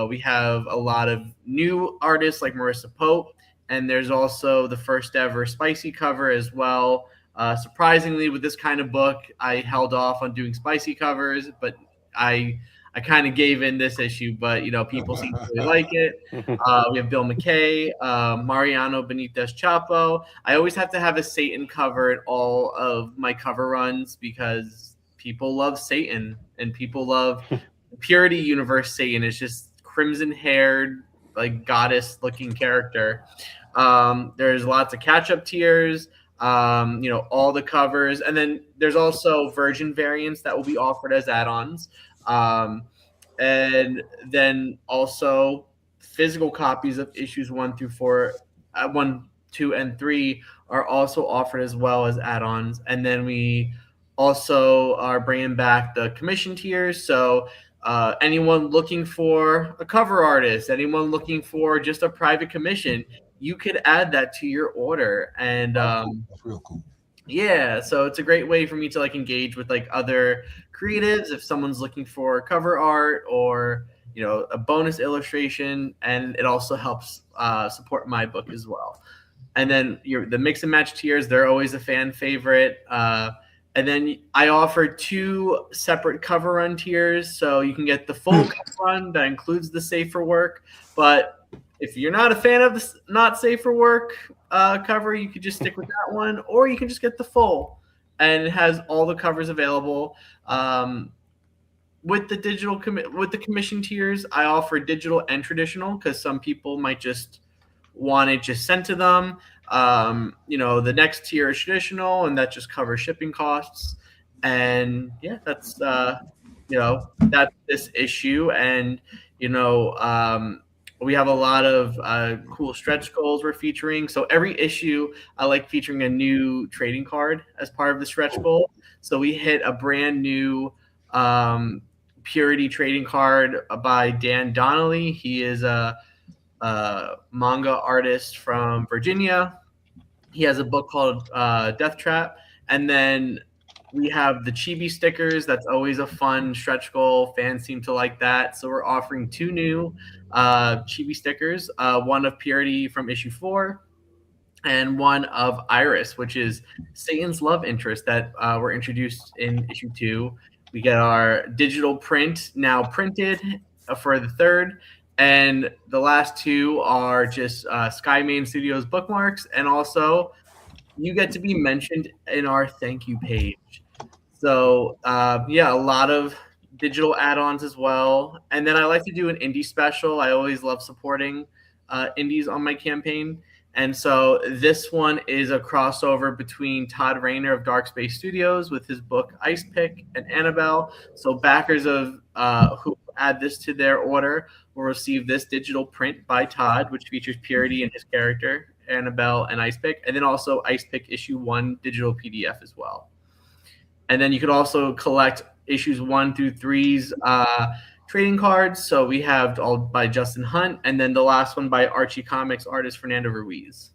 We have a lot of new artists like Marissa Pope, and there's also the first ever spicy cover as well. Surprisingly, with this kind of book, I held off on doing spicy covers, but I kind of gave in this issue, but people seem to really like it. We have Bill McKay, Mariano Benitez Chapo. I always have to have a Satan cover in all of my cover runs because people love Satan and people love Purity Universe Satan. It's just crimson-haired, like goddess-looking character. There's lots of catch-up tiers. All the covers, and then there's also virgin variants that will be offered as add-ons. And then also physical copies of issues 1 through 4, 1, 2, and 3 are also offered as well as add-ons. And then we also are bringing back the commission tiers. So anyone looking for a cover artist, anyone looking for just a private commission, you could add that to your order. And that's real cool. yeah, so it's a great way for me to engage with other creatives if someone's looking for cover art or a bonus illustration, and it also helps support my book as well. And then the mix and match tiers, they're always a fan favorite. And then I offer 2 separate cover run tiers, so you can get the full cover run that includes the Safe for Work. But if you're not a fan of the not Safe for Work cover, you could just stick with that one, or you can just get the full, and it has all the covers available. with the digital with the commission tiers, I offer digital and traditional because some people might just want it just sent to them. The next tier is traditional, and that just covers shipping costs. And yeah, that's that's this issue. And we have a lot of cool stretch goals we're featuring. So every issue, I like featuring a new trading card as part of the stretch goal. So we hit a brand new Purity trading card by Dan Donnelly. He is a manga artist from Virginia. He has a book called Death Trap. And then we have the Chibi stickers. That's always a fun stretch goal. Fans seem to like that. So we're offering 2 new Chibi stickers, one of Purity from issue 4 and one of Iris, which is Satan's love interest that were introduced in issue 2. We get our digital print now printed for the 3rd. And the last 2 are just Skymane Studios bookmarks. And also, you get to be mentioned in our thank you page. So, a lot of digital add-ons as well. And then I like to do an indie special. I always love supporting indies on my campaign. And so this one is a crossover between Todd Rayner of Dark Space Studios with his book Ice Pick and Annabelle. So backers of who add this to their order will receive this digital print by Todd, which features Purity and his character, Annabelle and Ice Pick, and then also Ice Pick issue 1 digital PDF as well. And then you could also collect issues 1 through 3's trading cards. So we have all by Justin Hunt, and then the last one by Archie Comics artist Fernando Ruiz.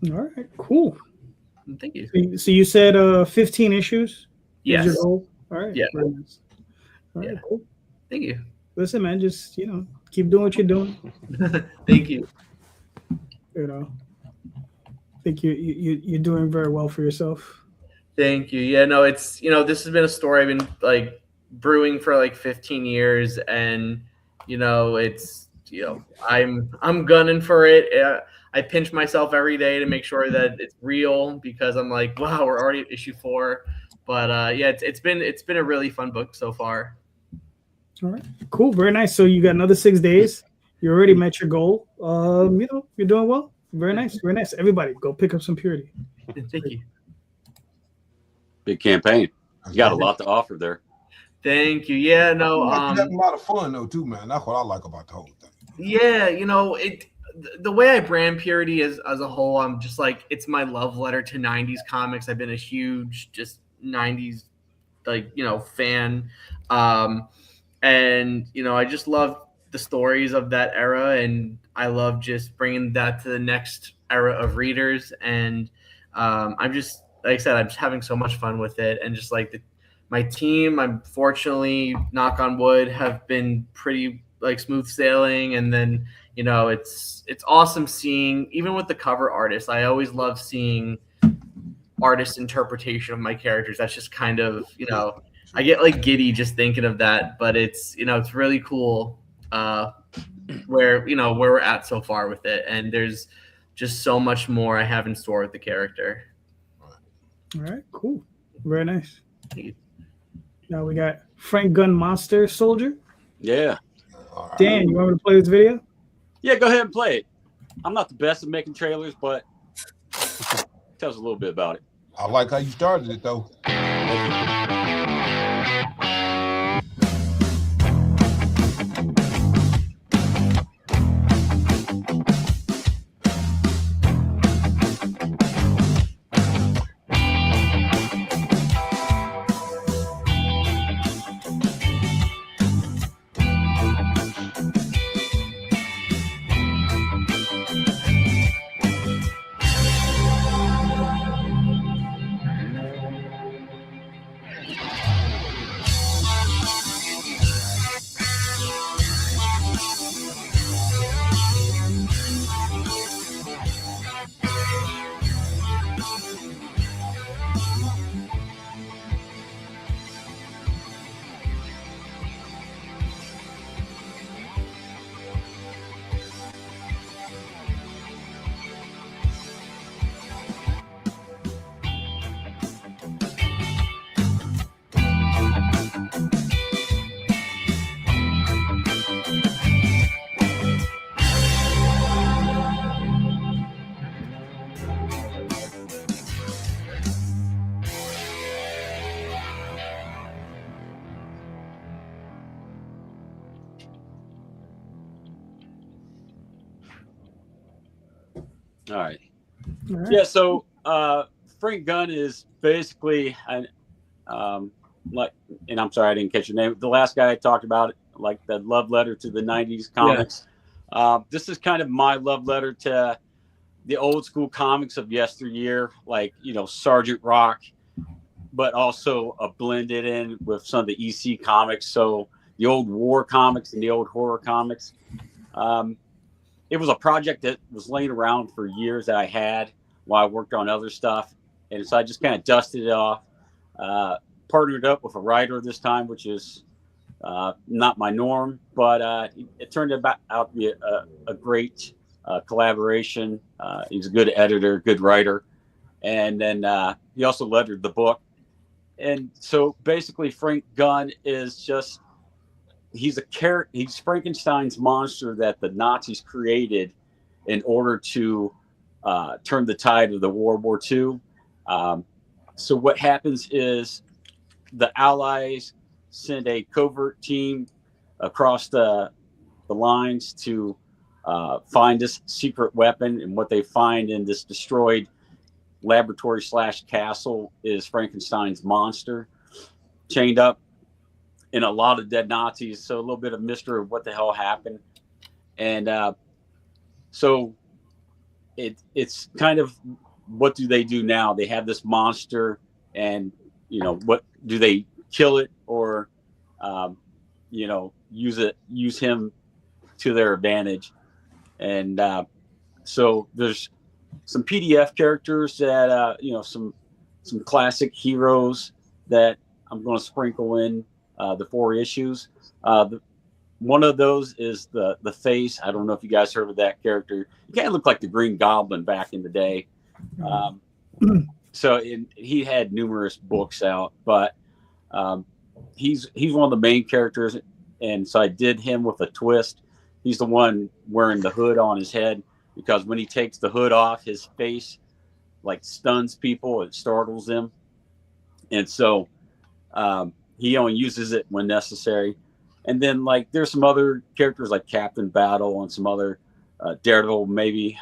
All right, cool. Thank you. So you said 15 issues? Yes. Is your goal? All right. Yeah. Very nice. All right, Yeah. cool. Thank you. Listen, man, just keep doing what you're doing. Thank you. I think you're doing very well for yourself. Thank you. Yeah, no, it's this has been a story I've been like brewing for like 15 years, and it's I'm gunning for it. I pinch myself every day to make sure that it's real, because I'm like, wow, we're already at issue 4. But it's been a really fun book so far. All right, cool, very nice. So you got another 6 days. You already met your goal. You're doing well. Very nice, very nice. Everybody, go pick up some Purity. Thank you. Big campaign. You got a lot to offer there. Thank you. Yeah, no. You have a lot of fun though, too, man. That's what I like about the whole thing. Yeah, the way I brand Purity as a whole, I'm just like, it's my love letter to 90s comics. I've been a huge just 90s fan. And I just love the stories of that era, and I love just bringing that to the next era of readers. And I'm just, like I said, I'm just having so much fun with it. And just like my team, I'm fortunately, knock on wood, have been pretty like smooth sailing. And then it's awesome seeing, even with the cover artists, I always love seeing artist interpretation of my characters. That's just kind of I get like giddy just thinking of that. But it's it's really cool where we're at so far with it, and there's just so much more I have in store with the character. All right, cool, very nice. Thank you. Now we got Frank Gun Monster Soldier. Yeah. Dan, you want me to play this video? Yeah, go ahead and play it. I'm not the best at making trailers, but tell us a little bit about it. I like how you started it though. All right. All right. Yeah. So Frank Gunn is basically like, and I'm sorry I didn't catch your name. The last guy I talked about, like the love letter to the '90s comics. This is kind of my love letter to the old school comics of yesteryear, like Sergeant Rock, but also blended in with some of the EC comics. So the old war comics and the old horror comics. It was a project that was laying around for years that I had while I worked on other stuff. And so I just kind of dusted it off, partnered up with a writer this time, which is not my norm, but it turned out to be a great collaboration. He's a good editor, good writer. And then he also lettered the book. And so basically Frank Gunn is just, he's Frankenstein's monster that the Nazis created in order to turn the tide of the World War II. So what happens is the Allies send a covert team across the lines to find this secret weapon. And what they find in this destroyed laboratory / castle is Frankenstein's monster chained up in a lot of dead Nazis. So a little bit of mystery of what the hell happened. And so it's kind of, what do they do now? They have this monster, and what do they kill it or use him to their advantage? And so there's some PDF characters that some classic heroes that I'm going to sprinkle in the 4 issues. One of those is the Face. I don't know if you guys heard of that character. He kind of looked like the Green Goblin back in the day. So he had numerous books out, but he's one of the main characters, and so I did him with a twist. He's the one wearing the hood on his head, because when he takes the hood off, his face like stuns people. It startles them, and so he only uses it when necessary. And then like there's some other characters like Captain Battle and some other Daredevil maybe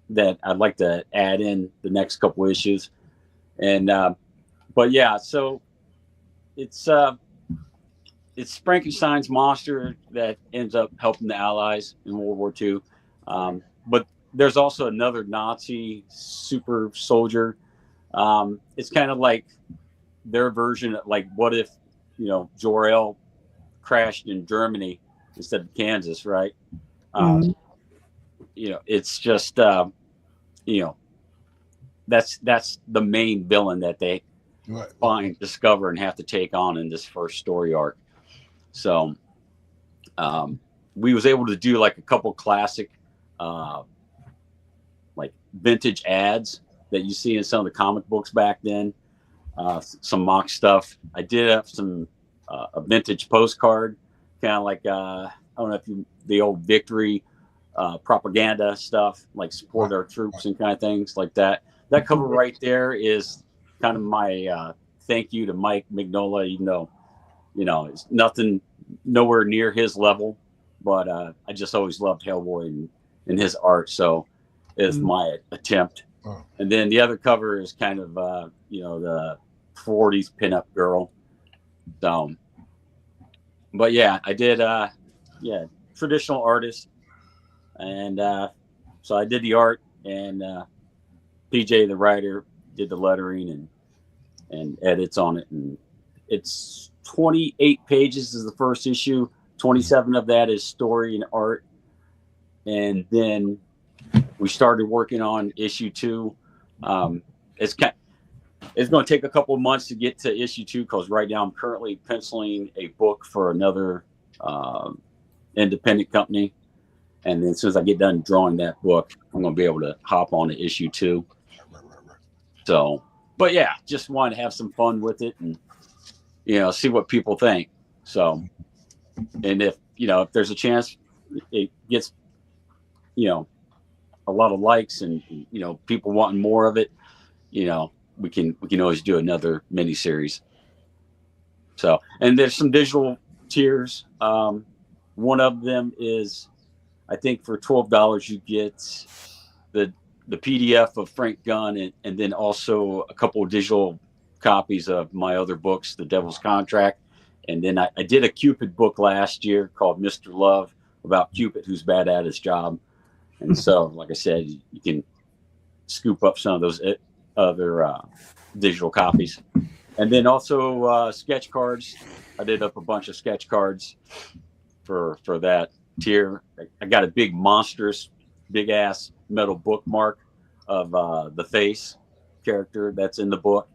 that I'd like to add in the next couple issues. And but yeah, so it's Frankenstein's monster that ends up helping the Allies in World War II. But there's also another Nazi super soldier. It's kind of like their version of, like, what if Jor-El crashed in Germany instead of Kansas, right? It's just that's the main villain that they discover and have to take on in this first story arc. So we was able to do like a couple classic like vintage ads that you see in some of the comic books back then, some mock stuff. I did have some a vintage postcard, kind of like I don't know if the old Victory propaganda stuff, like support our troops and kind of things like that. That cover right there is kind of my thank you to Mike Mignola, even though it's nothing, nowhere near his level, but I just always loved Hellboy and his art, so it's my attempt. And then the other cover is kind of the 40s pinup girl. So, but yeah, I did traditional artist, and so I did the art, and PJ the writer did the lettering and edits on it, and it's 28 pages is the first issue. 27 of that is story and art, and then we started working on issue 2. It's going to take a couple of months to get to issue 2, because right now I'm currently penciling a book for another independent company. And then as soon as I get done drawing that book, I'm going to be able to hop on to issue 2. So, but yeah, just want to have some fun with it and, see what people think. So, and if there's a chance it gets, a lot of likes and, people wanting more of it, we can always do another mini series. So, and there's some digital tiers. One of them is, I think for $12 you get the PDF of Frank Gunn, and then also a couple of digital copies of my other books, The Devil's Contract. And then I did a Cupid book last year called Mr. Love, about Cupid who's bad at his job. And so, like I said, you can scoop up some of those other digital copies. And then also sketch cards. I did up a bunch of sketch cards for that tier. I got a big monstrous, big ass metal bookmark of the Face character that's in the book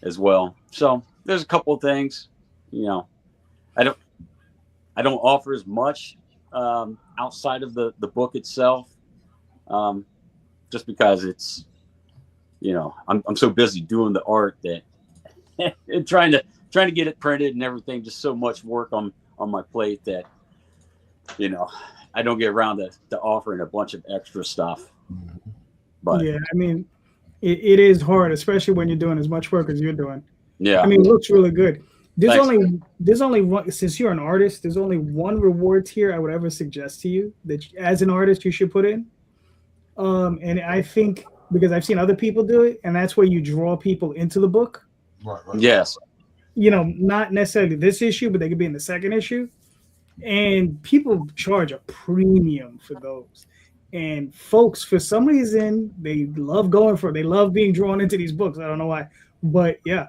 as well. So there's a couple of things, you know. I don't offer as much outside of the book itself, just because it's, you know, I'm so busy doing the art that and trying to get it printed and everything, just so much work on my plate that, you know, I don't get around to offering a bunch of extra stuff. But yeah, I mean, it is hard, especially when you're doing as much work as you're doing. yeah, I mean, it looks really good. There's Thanks. only one, since you're an artist, there's only one reward tier I would ever suggest to you that as an artist you should put in. And I think because I've seen other people do it, and that's where you draw people into the book. Right. yes, You know, not necessarily this issue, but they could be in the second issue. And people charge a premium for those. And folks, for some reason, they love being drawn into these books. I don't know why, but yeah,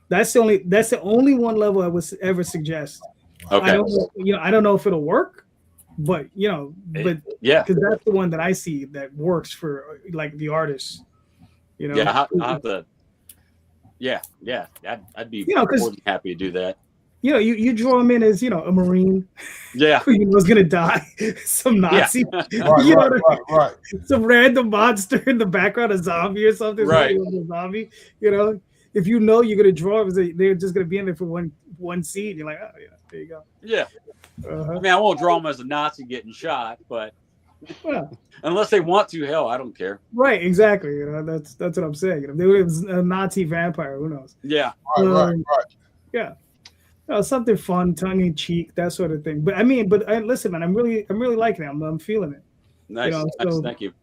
that's the only one level I would ever suggest. okay, I don't know if it'll work, but yeah, because that's the one that I see that works for like the artists. You know, yeah. I have to. Yeah. I'd be You know, 'cause- more than happy to do that. you know, you draw them in as, you know, a Marine Yeah, who you know is gonna die, some Nazi, Right, you know, right. some random monster in the background, a zombie or something. Right. A zombie, you know. If you know you're gonna draw them, they're just gonna be in there for one scene. You're like, oh yeah, there you go. yeah. Uh-huh. I mean, I won't draw them as a Nazi getting shot, but Well, unless they want to, hell, I don't care. right, exactly. You know, that's what I'm saying. If they were a Nazi vampire, who knows? Yeah, Right. Yeah. Something fun, tongue in cheek, that sort of thing. But I mean, listen, man, I'm really liking it. I'm feeling it. nice. know, nice. so- Thank you.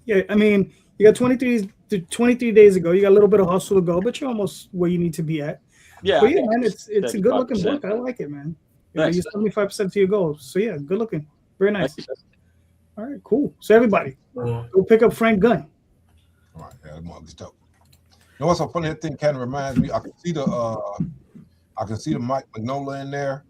Yeah, I mean, you got 23 days ago. You got a little bit of hustle to go, but you're almost where you need to be at. Yeah, But yeah, man, it's a good looking 35%. book. I like it, man. You know, Nice. you're 75% to your goals. So yeah, good looking. Very nice. Thank you. All right, cool. So everybody, go pick up Frank Gunn. All right. Yeah, that mug is dope. You know what's so funny? That thing kind of reminds me. I can see the Mike Mignola in there.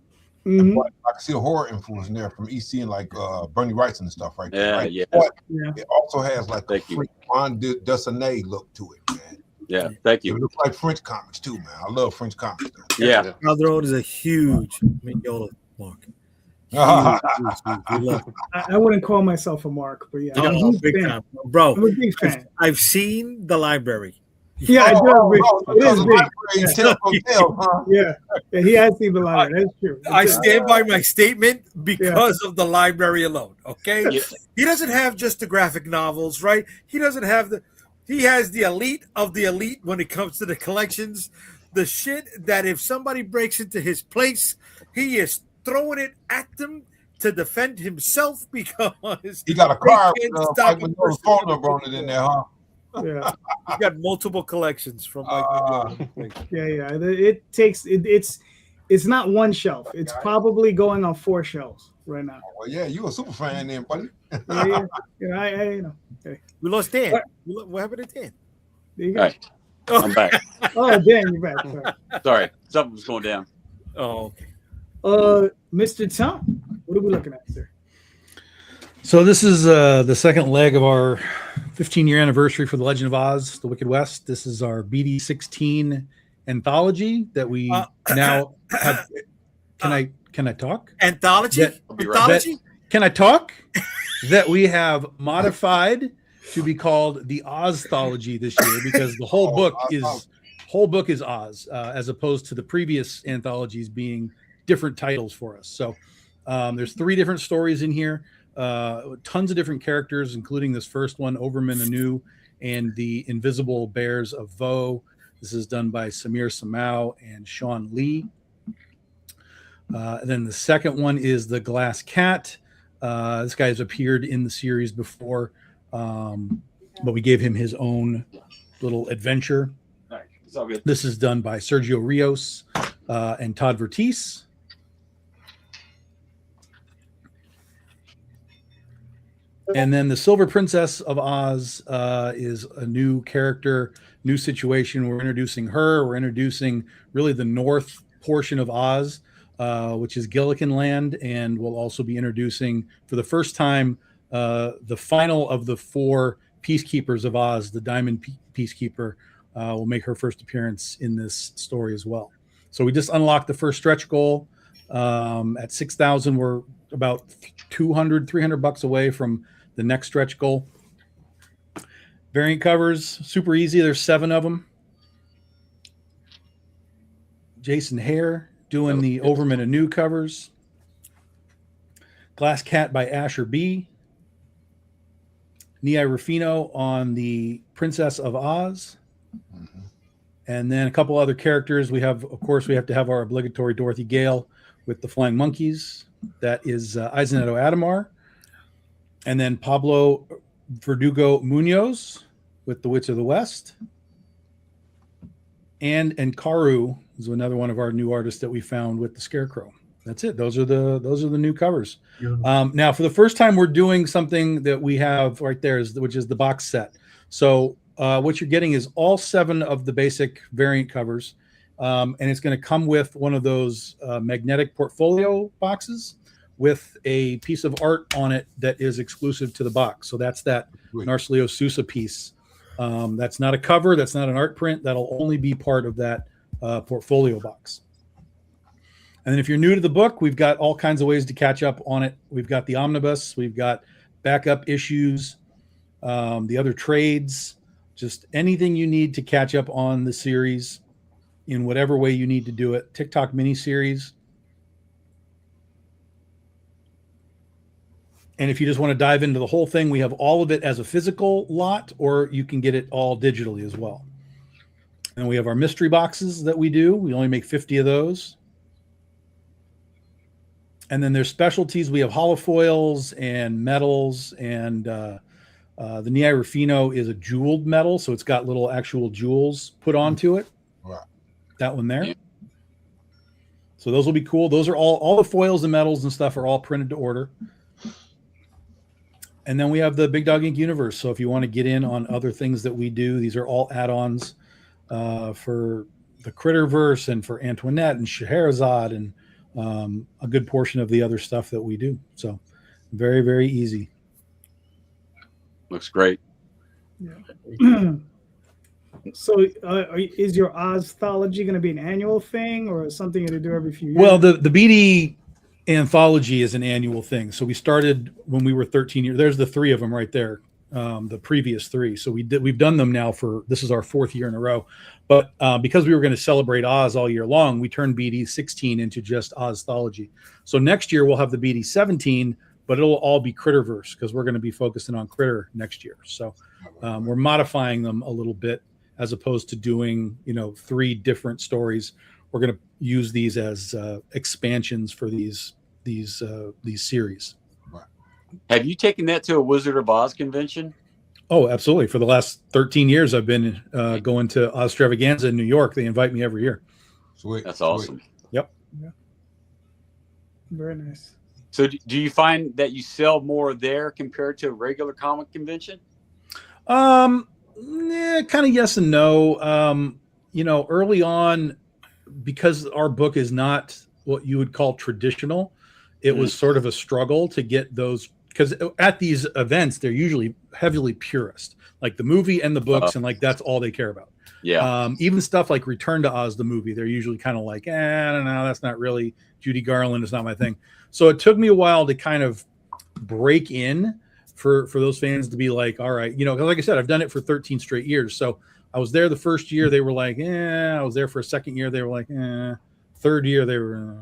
Mhm. But I can see a horror influence in there from EC and like Bernie Wrightson and stuff right there. Yeah, right? yeah. But Yeah. it also has like Thank a you. freak Juan Dessonay look to it, man. Yeah, thank It you. looks like French comics too, man. I love French comics. Yeah, Calderon is a huge Mignola mark. Though. We love him. I wouldn't call myself a mark, but yeah, I'm a Oh, huge big fan. time, bro. I'm a big fan. I've seen the library. Yeah, I do. It is big. Because Tales from Tales, huh? Yeah, he has seen the line. That's true. I stand by my statement because of the library alone. Okay, Yeah. he doesn't have just the graphic novels, right? He doesn't have he has the elite of the elite when it comes to the collections. The shit that if somebody breaks into his place, he is throwing it at them to defend himself because He got a car They can't with stop Mike him Mignola's phone number on it in there, huh? Yeah, he got multiple collections from Mike Mignola. yeah. It's not one shelf. It's probably going on 4 shelves right now. Well, yeah, you a super fan then, buddy. Yeah. You know, I you know. Hey, We lost Dan. What happened to Dan? there you all go. right. I'm back. Oh, Dan, you're back. Sorry. Sorry, something was going down. Oh, okay. Mr. Tom, what are we looking at, sir? So this is the second leg of our 15-year anniversary for The Legend of Oz, The Wicked West. This is our BD16 anthology that we now have. Can I talk? Anthology? Yeah. I'll be right Anthology? Can I talk? That we have modified to be called the Ozthology this year because the whole book is Oz, as opposed to the previous anthologies being different titles for us. So there's 3 different stories in here, tons of different characters, including this first one, Overman Anu and the Invisible Bears of Vo. This is done by Samir Samau and Sean Lee. Then the second one is The Glass Cat. This guy has appeared in the series before. but we gave him his own little adventure. All right, it's all good. This is done by Sergio Rios and Todd Vertice. And then the Silver Princess of Oz is a new character, new situation. We're introducing her. We're introducing really the north portion of Oz, which is Gillikin Land, and we'll also be introducing for the first time the final of the 4 Peacekeepers of Oz. The Diamond Peacekeeper will make her first appearance in this story as well. So we just unlocked the first stretch goal. At 6,000, we're about $300 away from the next stretch goal. Variant covers, super easy. There's 7 of them. Jason Hare doing the Overman Anew covers. Glass Cat by Asher B. Nia Rufino on the Princess of Oz. And then a couple other characters. We have, of course, we have to have our obligatory Dorothy Gale with the Flying Monkeys. That is Izaneto Adamar. And then Pablo Verdugo Munoz with the Wits of the West. And Karu is another one of our new artists that we found with the Scarecrow. That's it. Those are the new covers. Now, for the first time, we're doing something that we have right there, which is the box set. So what you're getting is all 7 of the basic variant covers, and it's going to come with one of those magnetic portfolio boxes with a piece of art on it that is exclusive to the box. So that's that Narcelio Sousa piece. That's not a cover. That's not an art print. That'll only be part of that portfolio box. And then if you're new to the book, we've got all kinds of ways to catch up on it. We've got the omnibus. We've got backup issues, the other trades, just anything you need to catch up on the series in whatever way you need to do it. TikTok miniseries. And if you just want to dive into the whole thing, we have all of it as a physical lot, or you can get it all digitally as well. And we have our mystery boxes that we do. We only make 50 of those. And then there's specialties. We have holofoils and metals, and the Nia Rufino is a jeweled metal, so it's got little actual jewels put onto it. Right. That one there. So those will be cool. Those are all the foils and metals and stuff are all printed to order. And then we have the Big Dog Ink universe. So if you want to get in on other things that we do, these are all add-ons for the Critterverse and for Antoinette and Scheherazade and a good portion of the other stuff that we do. So very, very easy. Looks great. Yeah. So is your Ozthology going to be an annual thing or something you to do every few years? Well, the BD anthology is an annual thing. So we started when we were 13 years. There's the 3 of them right there, the previous 3. So we've done them now this is our 4th year in a row. But because we were going to celebrate Oz all year long, we turned BD 16 into just Ozthology. So next year we'll have the BD 17, but it'll all be Critterverse because we're going to be focusing on Critter next year. So we're modifying them a little bit as opposed to doing 3 different stories. We're going to use these as expansions for these series. Have you taken that to a Wizard of Oz convention? Oh, absolutely. For the last 13 years, I've been going to Ozstravaganza in New York. They invite me every year. Sweet. That's awesome. Yep. Yeah. Very nice. So do you find that you sell more there compared to a regular comic convention? Kind of yes and no. Early on, because our book is not what you would call traditional, it was sort of a struggle to get those, because at these events, they're usually heavily purist, like the movie and the books, and like that's all they care about. Yeah. Even stuff like Return to Oz, the movie, they're usually kind of like, I don't know, that's not really Judy Garland, is not my thing. So it took me a while to kind of break in for those fans to be like, all right, like I said, I've done it for 13 straight years. So I was there the first year, they were like, I was there for a second year, they were like, third year, they were,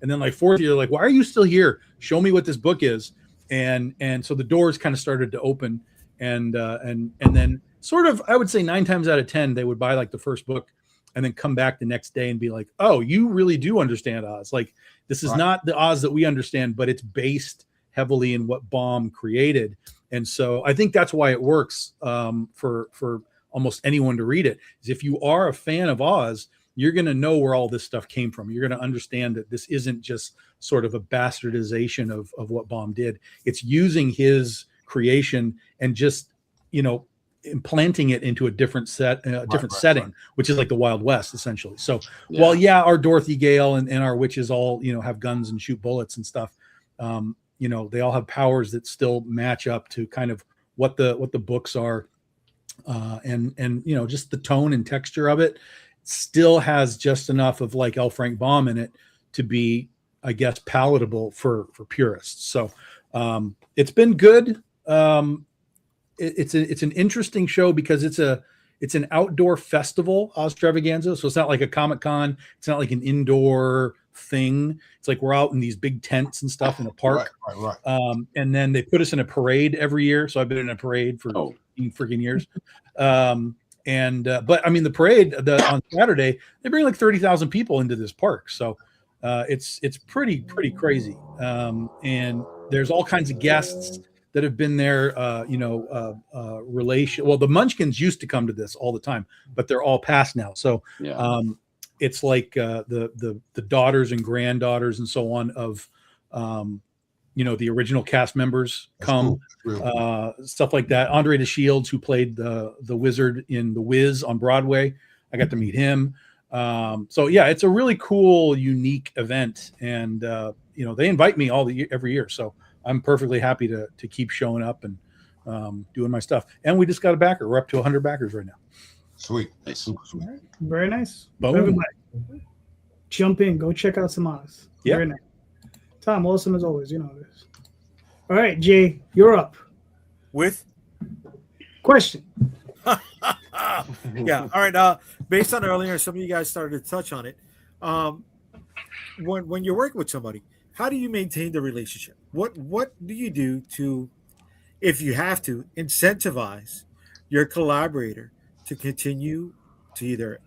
and then like 4th year, like, why are you still here? Show me what this book is. And so the doors kind of started to open, and then sort of, I would say 9 times out of 10, they would buy like the first book and then come back the next day and be like, oh, you really do understand Oz. Like, this is not the Oz that we understand, but it's based heavily in what Baum created. And so I think that's why it works for almost anyone to read it. Is if you are a fan of Oz, you're going to know where all this stuff came from. You're going to understand that this isn't just sort of a bastardization of what Baum did. It's using his creation and just, implanting it into a different setting, which is like the Wild West, essentially. So while our Dorothy Gale and our witches all, have guns and shoot bullets and stuff, they all have powers that still match up to kind of what the books are. And just the tone and texture of it still has just enough of like L. Frank Baum in it to be, I guess, palatable for purists. So it's been good. It's an interesting show because it's an outdoor festival, Oztravaganza. So it's not like a Comic-Con. It's not like an indoor thing. It's like we're out in these big tents and stuff in a park. Right. And then they put us in a parade every year. So I've been in a parade for freaking years. But I mean, the parade on Saturday, they bring like 30,000 people into this park. So it's pretty crazy. And there's all kinds of guests that have been there, relation. Well, the Munchkins used to come to this all the time, but they're all past now. So it's like the daughters and granddaughters and so on of, the original cast members come, stuff like that. Andre DeShields, who played the wizard in The Wiz on Broadway, I got to meet him. So yeah, it's a really cool, unique event, and they invite me every year. So I'm perfectly happy to keep showing up and doing my stuff. And we just got a backer. We're up to 100 backers right now. Sweet. Super sweet. Right. Very nice. Boom. Everybody, jump in. Go check out some Oz. Yeah. Very nice. Tom, awesome as always. You know this. All right, Jay, you're up. With Question. yeah. All right. Based on earlier, some of you guys started to touch on it. When you're working with somebody, how do you maintain the relationship? What do you do to, if you have to, incentivize your collaborator to continue to either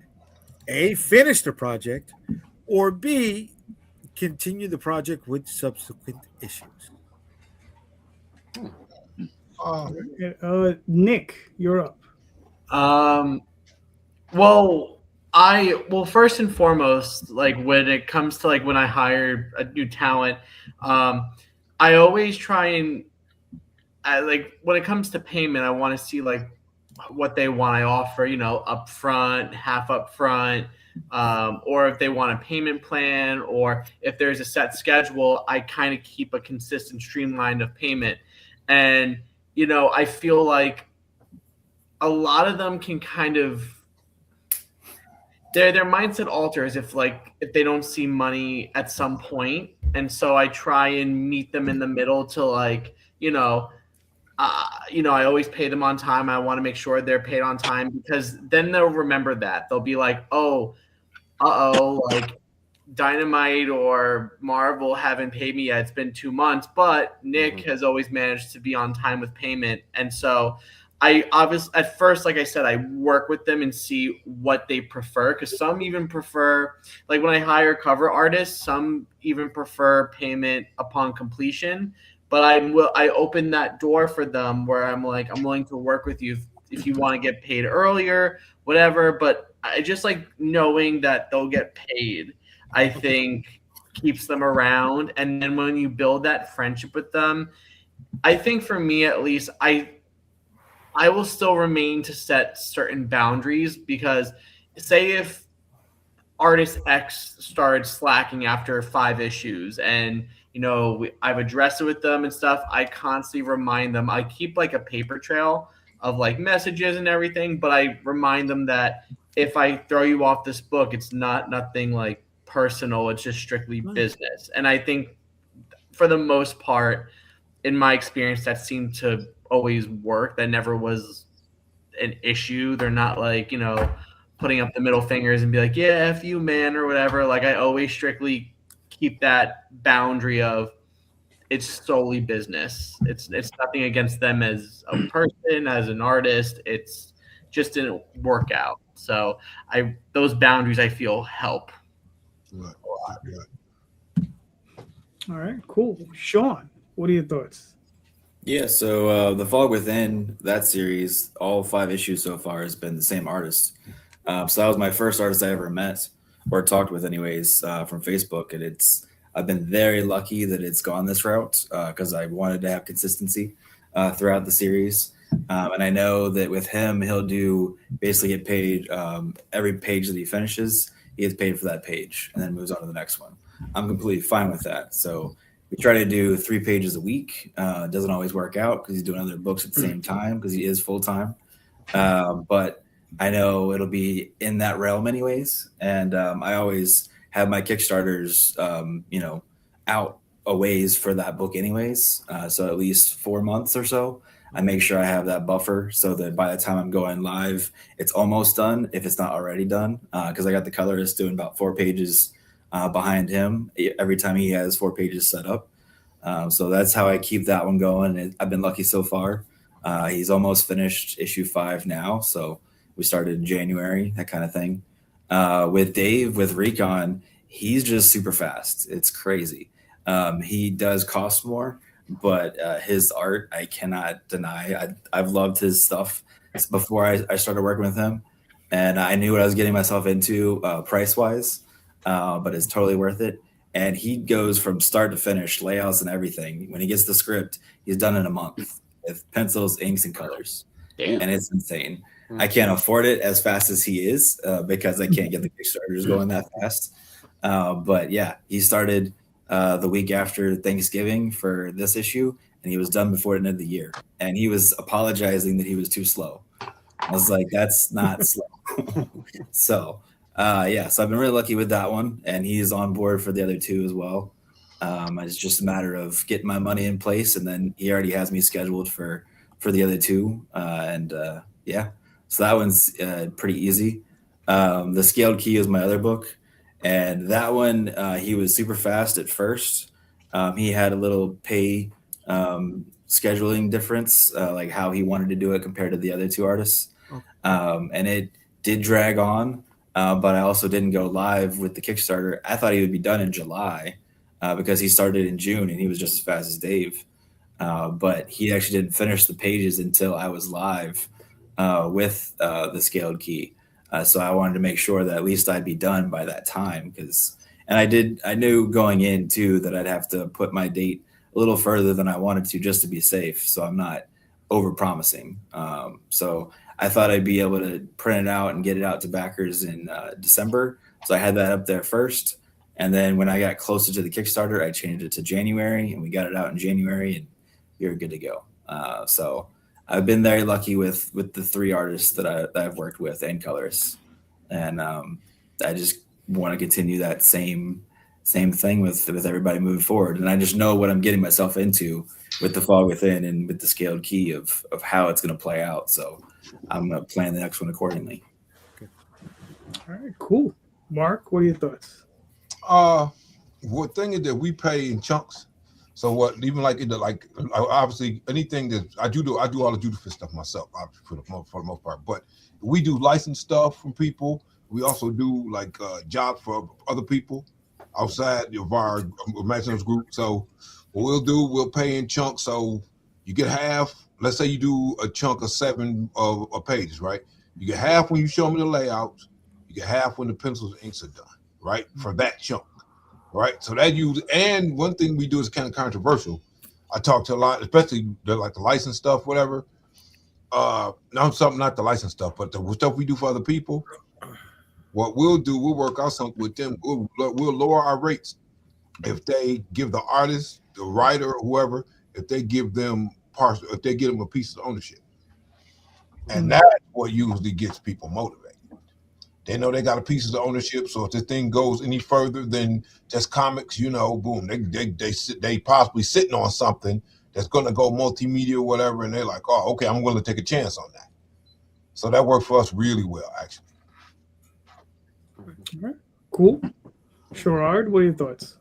A, finish the project, or B, continue the project with subsequent issues? Nick, you're up. Well, first and foremost, like when it comes to like when I hire a new talent, I always try and like when it comes to payment, I want to see like what they want. I offer, up front, half up front, or if they want a payment plan, or if there's a set schedule, I kind of keep a consistent streamline of payment. And, I feel like a lot of them can kind of, their mindset alters if they don't see money at some point. And so I try and meet them in the middle to like, I always pay them on time. I want to make sure they're paid on time, because then they'll remember that. They'll be like, like Dynamite or Marvel haven't paid me yet. It's been 2 months, but Nick has always managed to be on time with payment. And so I obviously, at first, like I said, I work with them and see what they prefer, because some even prefer, like when I hire cover artists, some even prefer payment upon completion. But I open that door for them where I'm like, I'm willing to work with you if you want to get paid earlier, whatever. But I just like knowing that they'll get paid, I think keeps them around. And then when you build that friendship with them, I think for me at least, I will still remain to set certain boundaries, because say if artist X started slacking after 5 issues and, I've addressed it with them and stuff, I constantly remind them. I keep like a paper trail of like messages and everything, but I remind them that if I throw you off this book, it's nothing like personal. It's just strictly business. And I think for the most part, in my experience, that seemed to always work. That never was an issue. They're not like, putting up the middle fingers and be like, yeah, F you, man, or whatever. Like I always strictly keep that boundary of it's solely business. It's nothing against them as a person, as an artist. It's just didn't work out. So those boundaries I feel help. Right. All right, cool. Sean, what are your thoughts? Yeah, so The Fog Within, that series, all 5 issues so far has been the same artist. So that was my first artist I ever met or talked with, anyways, from Facebook, and I've been very lucky that it's gone this route because I wanted to have consistency throughout the series, and I know that with him, he'll do basically get paid every page that he finishes. He gets paid for that page, and then moves on to the next one. I'm completely fine with that. So we try to do 3 pages a week. It doesn't always work out because he's doing other books at the same time because he is full time. But I know it'll be in that realm anyways. And I always have my Kickstarters, out a ways for that book anyways. So at least 4 months or so. I make sure I have that buffer so that by the time I'm going live, it's almost done if it's not already done. Because I got the colorist doing about 4 pages behind him every time he has 4 pages set up. So that's how I keep that one going. And I've been lucky so far. He's almost finished issue 5 now. So we started in January, that kind of thing. With Dave, with Recon, he's just super fast. It's crazy. He does cost more, but his art, I cannot deny. I've loved his stuff before I started working with him. And I knew what I was getting myself into price wise, but it's totally worth it. And he goes from start to finish, layouts and everything. When he gets the script, he's done in a month with pencils, inks, and colors. Damn. And it's insane. I can't afford it as fast as he is because I can't get the Kickstarters going that fast. But yeah, he started the week after Thanksgiving for this issue, and he was done before the end of the year. And he was apologizing that he was too slow. I was like, that's not slow. So so I've been really lucky with that one, and he's on board for the other 2 as well. It's just a matter of getting my money in place, and then he already has me scheduled for the other 2. So that one's pretty easy. The Scaled Key is my other book, and that one he was super fast at first. He had a little pay scheduling difference, like how he wanted to do it compared to the other 2 artists, and it did drag on. But I also didn't go live with the Kickstarter. I thought he would be done in July because he started in June and he was just as fast as Dave. But he actually didn't finish the pages until I was live with the Scaled Key. So I wanted to make sure that at least I'd be done by that time. I knew going in too that I'd have to put my date a little further than I wanted to just to be safe. So I'm not over promising. So I thought I'd be able to print it out and get it out to backers in December. So I had that up there first. And then when I got closer to the Kickstarter, I changed it to January, and we got it out in January, and you're good to go. So I've been very lucky with the 3 artists that I've worked with and colorists. And I just want to continue that same thing with everybody moving forward. And I just know what I'm getting myself into with the Fog Within and with the Scaled Key of how it's going to play out. So I'm going to plan the next one accordingly. All right, cool. Mark, what are your thoughts? What thing is that we pay in chunks. So what, even like obviously anything that I do all the Judah Fist stuff myself, for the most part. But we do licensed stuff from people. We also do like jobs for other people outside of our Maximus group. So what we'll pay in chunks. So you get half. Let's say you do a chunk of 7 of pages, right? You get half when you show me the layouts. You get half when the pencils and inks are done, right? For that chunk, right? So that and one thing we do is kind of controversial. I talk to a lot, especially like the license stuff, whatever. Not the license stuff, but the stuff we do for other people. What we'll do, we'll work out something with them. We'll lower our rates if they give the artist, the writer, or whoever, if they give them if they give them a piece of ownership. And that's what usually gets people motivated. They know they got a piece of ownership, so if this thing goes any further than just comics, boom, they possibly sitting on something that's going to go multimedia or whatever, and they're like, oh, okay, I'm willing to take a chance on that. So that worked for us really well, actually. All right, cool. Sherrard, what are your thoughts?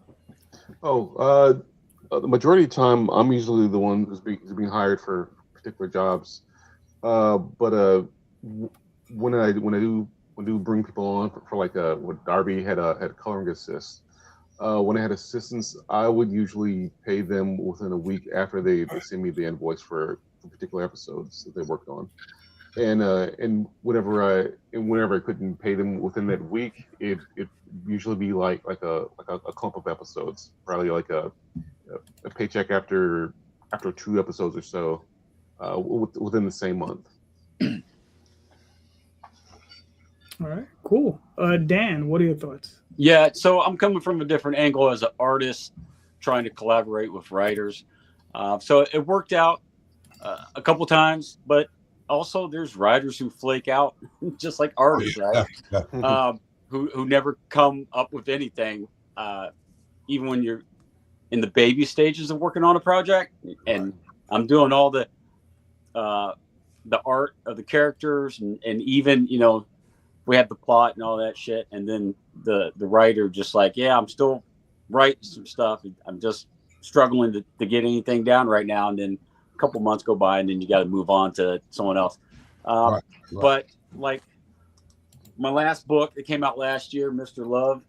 The majority of the time, I'm usually the one who's being hired for particular jobs. But when I do bring people on for like what Darby had a coloring assist, When I had assistants, I would usually pay them within a week after they send me the invoice for particular episodes that they worked on. And whenever I couldn't pay them within that week, it usually be like a clump of episodes, probably like a paycheck after 2 episodes or so, within the same month. All right, cool. Dan, what are your thoughts? Yeah, so I'm coming from a different angle as an artist, trying to collaborate with writers. So it worked out a couple times, but also there's writers who flake out, just like artists, right? Who never come up with anything, even when you're in the baby stages of working on a project. And I'm doing all the art of the characters, and even, you know, we have the plot and all that shit, and then the writer just like, yeah, I'm still writing some stuff. I'm just struggling to get anything down right now. And then a couple months go by, and then you got to move on to someone else. But like my last book that came out last year, Mr. Love,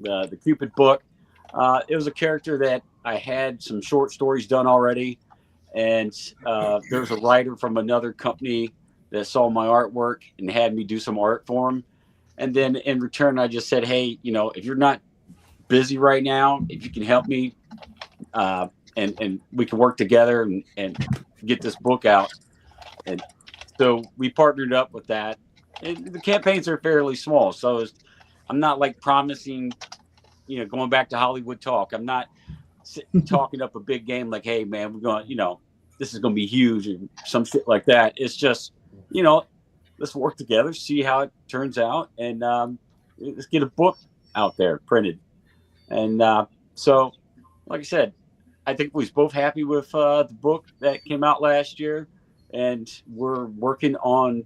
the Cupid book, it was a character that I had some short stories done already, and there's a writer from another company that saw my artwork and had me do some art for him. And then in return, I just said, hey, you know, if you're not busy right now, if you can help me, and we can work together and get this book out. And so we partnered up with that. And the campaigns are fairly small. So I'm not like promising, you know, going back to Hollywood talk. I'm not talking up a big game like, hey, man, we're going, you know, this is going to be huge and some shit like that. It's just, you know, let's work together, see how it turns out, and let's get a book out there printed. And so, like I said, I think we was both happy with the book that came out last year, and we're working on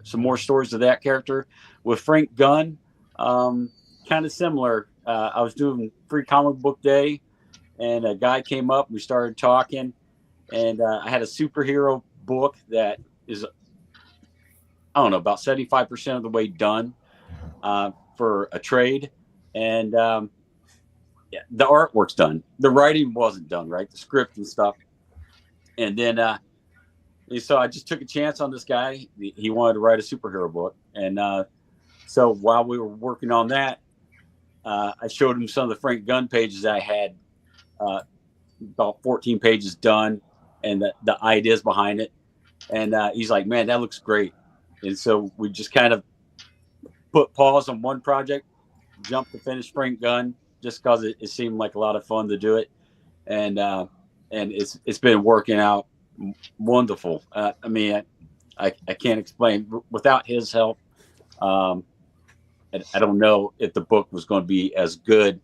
some more stories of that character with Frank Gunn. Kind of similar. I was doing Free Comic Book Day, and a guy came up. We started talking, and I had a superhero book that is, I don't know, about 75% of the way done for a trade. And yeah, the artwork's done. The writing wasn't done, right? The script and stuff. And then so I just took a chance on this guy. He wanted to write a superhero book. And so while we were working on that, I showed him some of the Frank Gunn pages I had, about 14 pages done, and the ideas behind it. And he's like, man, that looks great. And so we just kind of put pause on one project, jumped to finish Frank Gunn, just because it seemed like a lot of fun to do it. And it's been working out wonderful. I mean, I can't explain. Without his help, I don't know if the book was going to be as good,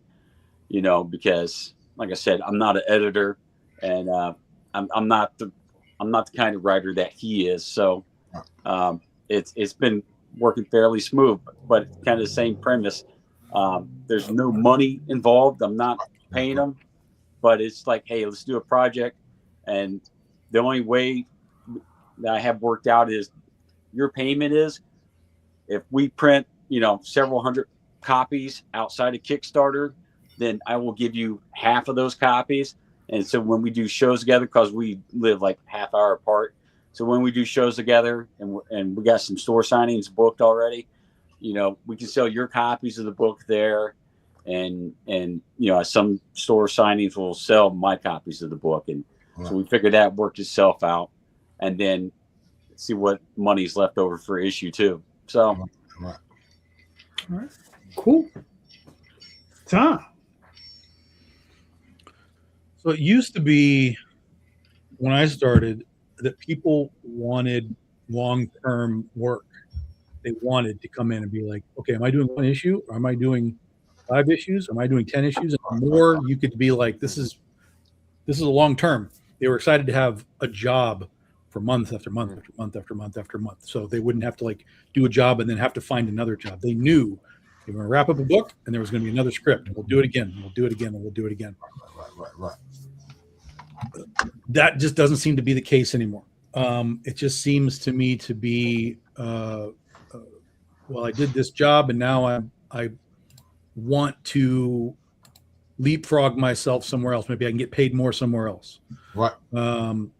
you know, because like I said, I'm not an editor, and I'm not the kind of writer that he is. So it's been working fairly smooth, but it's kind of the same premise. There's no money involved. I'm not paying them, but it's like, hey, let's do a project. And the only way that I have worked out is your payment is if we print, you know, several hundred copies outside of Kickstarter, then I will give you half of those copies. And so when we do shows together, because we live like half hour apart, so when we do shows together and we got some store signings booked already, you know, we can sell your copies of the book there, and you know, some store signings will sell my copies of the book, and so we figured that worked itself out, and then see what money's left over for issue 2. So, all right, cool. Tom. So it used to be when I started that people wanted long-term work. They wanted to come in and be like, okay, am I doing 1 issue? Or am I doing 5 issues? Am I doing 10 issues? And the more you could be like, this is a long term. They were excited to have a job for month after month after month after month after month. So they wouldn't have to like do a job and then have to find another job. They knew they were going to wrap up a book and there was going to be another script. We'll do it again. We'll do it again. And we'll do it again. Right. That just doesn't seem to be the case anymore. It just seems to me to be, well, I did this job and now I want to leapfrog myself somewhere else. Maybe I can get paid more somewhere else. Right. And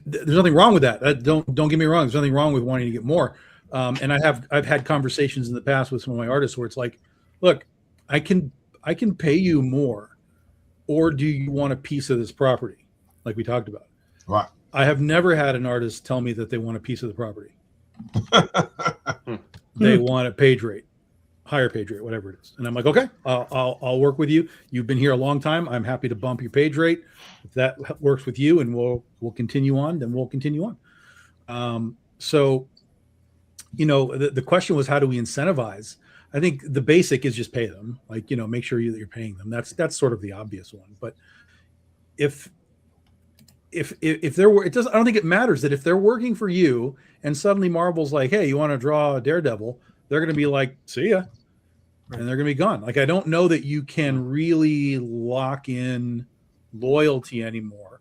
there's nothing wrong with that. Don't get me wrong. There's nothing wrong with wanting to get more. And I've had conversations in the past with some of my artists where it's like, look, I can pay you more, or do you want a piece of this property, like we talked about? Right. I have never had an artist tell me that they want a piece of the property. They want a page rate, higher page rate, whatever it is. And I'm like, okay, I'll work with you. You've been here a long time. I'm happy to bump your page rate. If that works with you and we'll continue on, then we'll continue on. So, the question was, how do we incentivize? I think the basic is just pay them, like, make sure that you're paying them. That's sort of the obvious one. But if there were, I don't think it matters that if they're working for you and suddenly Marvel's like, hey, you want to draw a Daredevil, they're going to be like, see ya. And they're going to be gone. Like, I don't know that you can really lock in loyalty anymore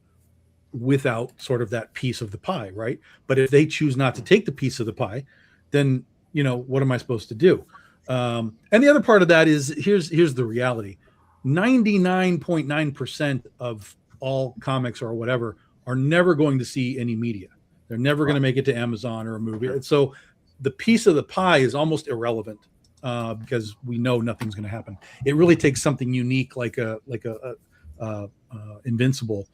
without sort of that piece of the pie. Right. But if they choose not to take the piece of the pie, then, what am I supposed to do? And the other part of that is here's the reality. 99.9% of all comics or whatever are never going to see any media. They're never going to make it to Amazon or a movie. And so the piece of the pie is almost irrelevant because we know nothing's going to happen. It really takes something unique like a Invincible,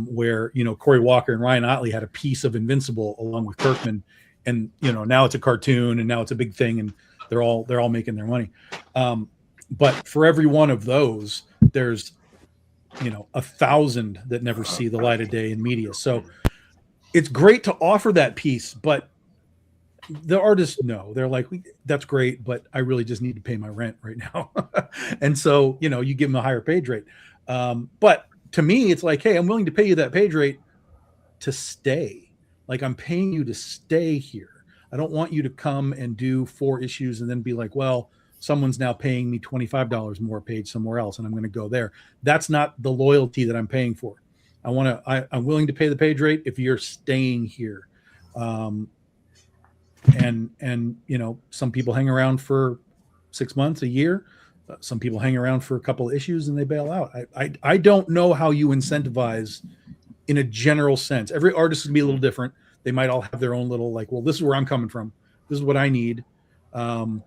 where Cory Walker and Ryan Otley had a piece of Invincible along with Kirkman, and now it's a cartoon and now it's a big thing, and they're all making their money. But for every one of those, there's 1,000 that never see the light of day in media. So it's great to offer that piece, but the artists know, they're like, that's great, but I really just need to pay my rent right now. And so, you give them a higher page rate. But to me, it's like, hey, I'm willing to pay you that page rate to stay. Like, I'm paying you to stay here. I don't want you to come and do 4 issues and then be like, well, someone's now paying me $25 more a page somewhere else, and I'm going to go there. That's not the loyalty that I'm paying for. I'm willing to pay the page rate if you're staying here. And some people hang around for 6 months, a year. Some people hang around for a couple of issues and they bail out. I don't know how you incentivize in a general sense. Every artist is going to be a little different. They might all have their own little, like, well, this is where I'm coming from. This is what I need. And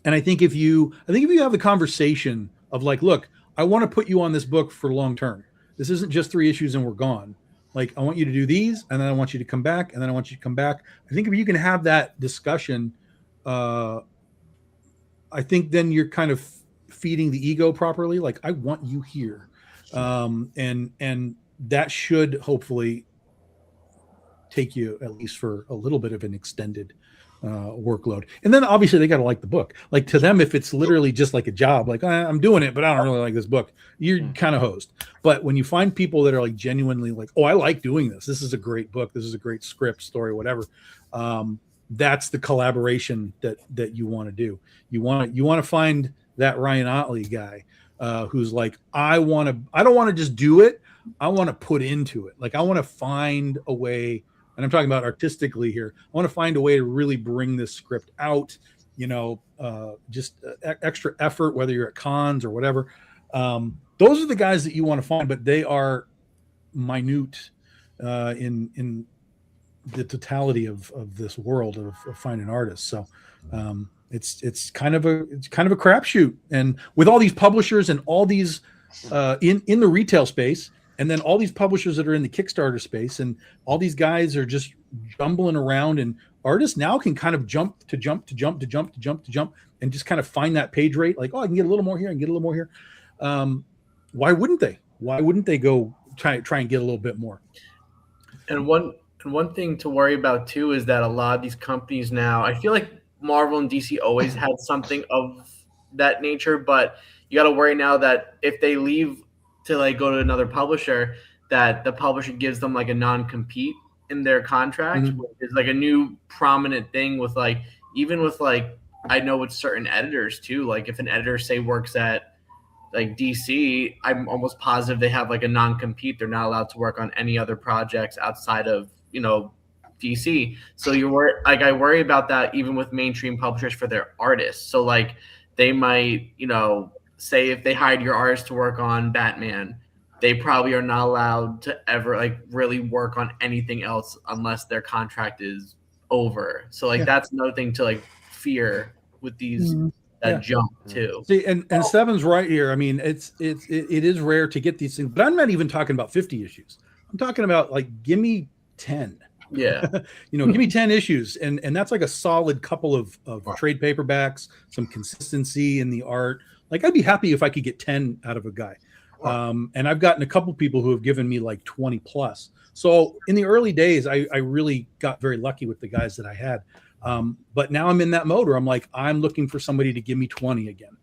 I think if you have the conversation of like, look, I want to put you on this book for long term. This isn't just 3 issues and we're gone. Like, I want you to do these, and then I want you to come back, and then I want you to come back. I think if you can have that discussion, I think then you're kind of feeding the ego properly. Like, I want you here. And that should hopefully take you at least for a little bit of an extended workload. And then obviously they got to like the book. Like, to them, if it's literally just like a job, like, I'm doing it, but I don't really like this book, you're kind of hosed. But when you find people that are like genuinely like, oh, I like doing this. This is a great book. This is a great script, story, whatever. That's the collaboration that you want to do. You want to find that Ryan Otley guy who's like, I don't want to just do it. I want to put into it. Like, I want to find a way, and I'm talking about artistically here, I want to find a way to really bring this script out, just extra effort, whether you're at cons or whatever. Those are the guys that you want to find, but they are minute in the totality of this world of finding artists. So it's kind of a crapshoot. And with all these publishers and all these in the retail space, and then all these publishers that are in the Kickstarter space, and all these guys are just jumbling around, and artists now can kind of jump, and just kind of find that page rate. Like, oh, I can get a little more here, I can get a little more here. Why wouldn't they? Why wouldn't they go try and get a little bit more? And one thing to worry about too is that a lot of these companies now, I feel like Marvel and DC always had something of that nature, but you got to worry now that if they leave to like go to another publisher, that the publisher gives them like a non-compete in their contract, which is like a new prominent thing with like, even with like, I know with certain editors too, like if an editor say works at like DC, I'm almost positive they have like a non-compete. They're not allowed to work on any other projects outside of, DC. So I worry about that even with mainstream publishers for their artists. So like they might, say if they hired your artist to work on Batman, they probably are not allowed to ever like really work on anything else unless their contract is over. So like that's another thing to like fear with these that jump too. See, and Seven's right here. I mean, it is rare to get these things, but I'm not even talking about 50 issues. I'm talking about like give me 10. Yeah. Give me 10 issues, and that's like a solid couple of trade paperbacks, some consistency in the art. Like I'd be happy if I could get 10 out of a guy. And I've gotten a couple people who have given me like 20 plus. So in the early days, I really got very lucky with the guys that I had. But now I'm in that mode where I'm like, I'm looking for somebody to give me 20 again.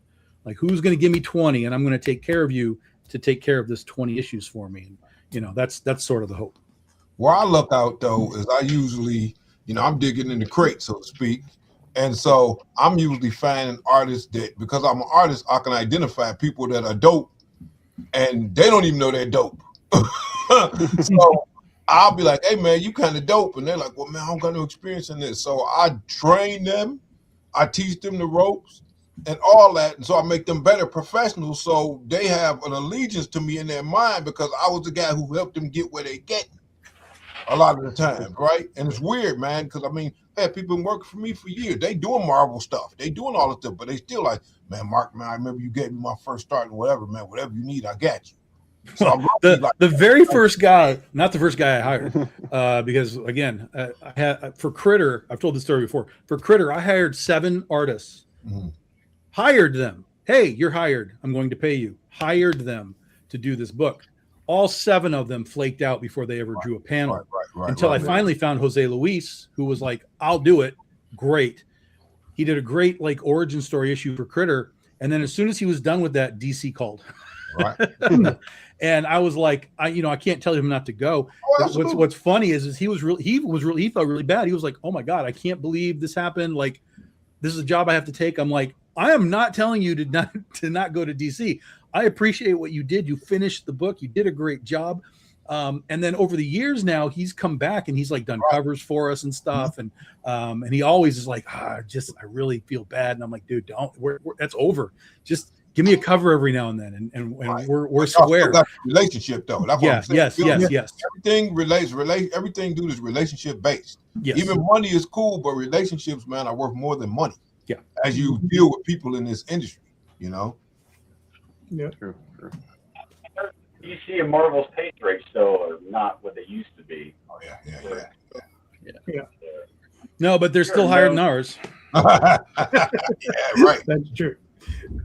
Like who's going to give me 20, and I'm going to take care of you to take care of this 20 issues for me. And that's sort of the hope. Where I look out though is I usually, I'm digging in the crate, so to speak. And so I'm usually finding artists that, because I'm an artist, I can identify people that are dope and they don't even know they're dope. So I'll be like, hey man, you kind of dope. And they're like, well man, I don't got no experience in this. So I train them, I teach them the ropes and all that. And so I make them better professionals. So they have an allegiance to me in their mind because I was the guy who helped them get where they get a lot of the time, right? And it's weird, man, because I mean, I had people been working for me for years. They doing Marvel stuff. They doing all this stuff, but they still like, man, Mark, man, I remember you gave me my first start and whatever, man, whatever you need, I got you. So I'm the very first guy, not the first guy I hired, because again, I had for Critter, I've told this story before. For Critter, I hired 7 artists, hired them. Hey, you're hired. I'm going to pay you. Hired them to do this book. All 7 of them flaked out before they ever drew a panel. Until I finally found Jose Luis, who was like, I'll do it. Great. He did a great like origin story issue for Critter. And then as soon as he was done with that, DC called. Right. And I was like, I can't tell him not to go. What's funny is he felt really bad. He was like, oh my God, I can't believe this happened. Like, this is a job I have to take. I'm like, I am not telling you to not go to DC. I appreciate what you did. You finished the book. You did a great job. And then over the years now, he's come back and he's like done covers for us and stuff. And he always is like, I really feel bad. And I'm like, dude, don't. That's over. Just give me a cover every now and then, and we're square. That's relationship though. That's yes. Everything everything dude is relationship based. Yes. Even money is cool, but relationships, man, are worth more than money. Yeah. As you deal with people in this industry, Yeah. True. DC and Marvel's pay rates still are not what they used to be. Oh yeah. No, but they're still higher than ours. Yeah, right. That's true.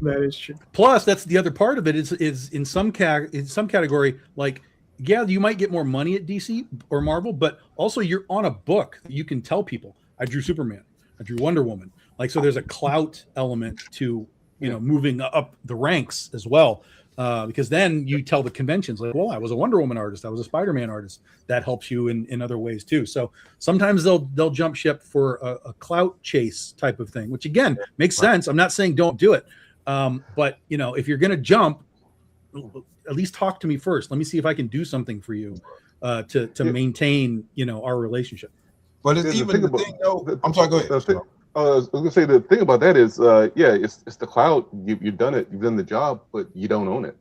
That is true. Plus, that's the other part of it is in some category, like, yeah, you might get more money at DC or Marvel, but also you're on a book that you can tell people. I drew Superman. I drew Wonder Woman. Like, so there's a clout element to, moving up the ranks as well. Because then you tell the conventions like, well, I was a Wonder Woman artist. I was a Spider-Man artist. That helps you in other ways too. So sometimes they'll jump ship for a clout chase type of thing, which again makes sense. I'm not saying don't do it. But if you're going to jump, at least talk to me first. Let me see if I can do something for you to maintain, our relationship. But it's even the thing though. I'm sorry, go ahead. I was going to say the thing about that is, it's the clout. You've done it. You've done the job, but you don't own it.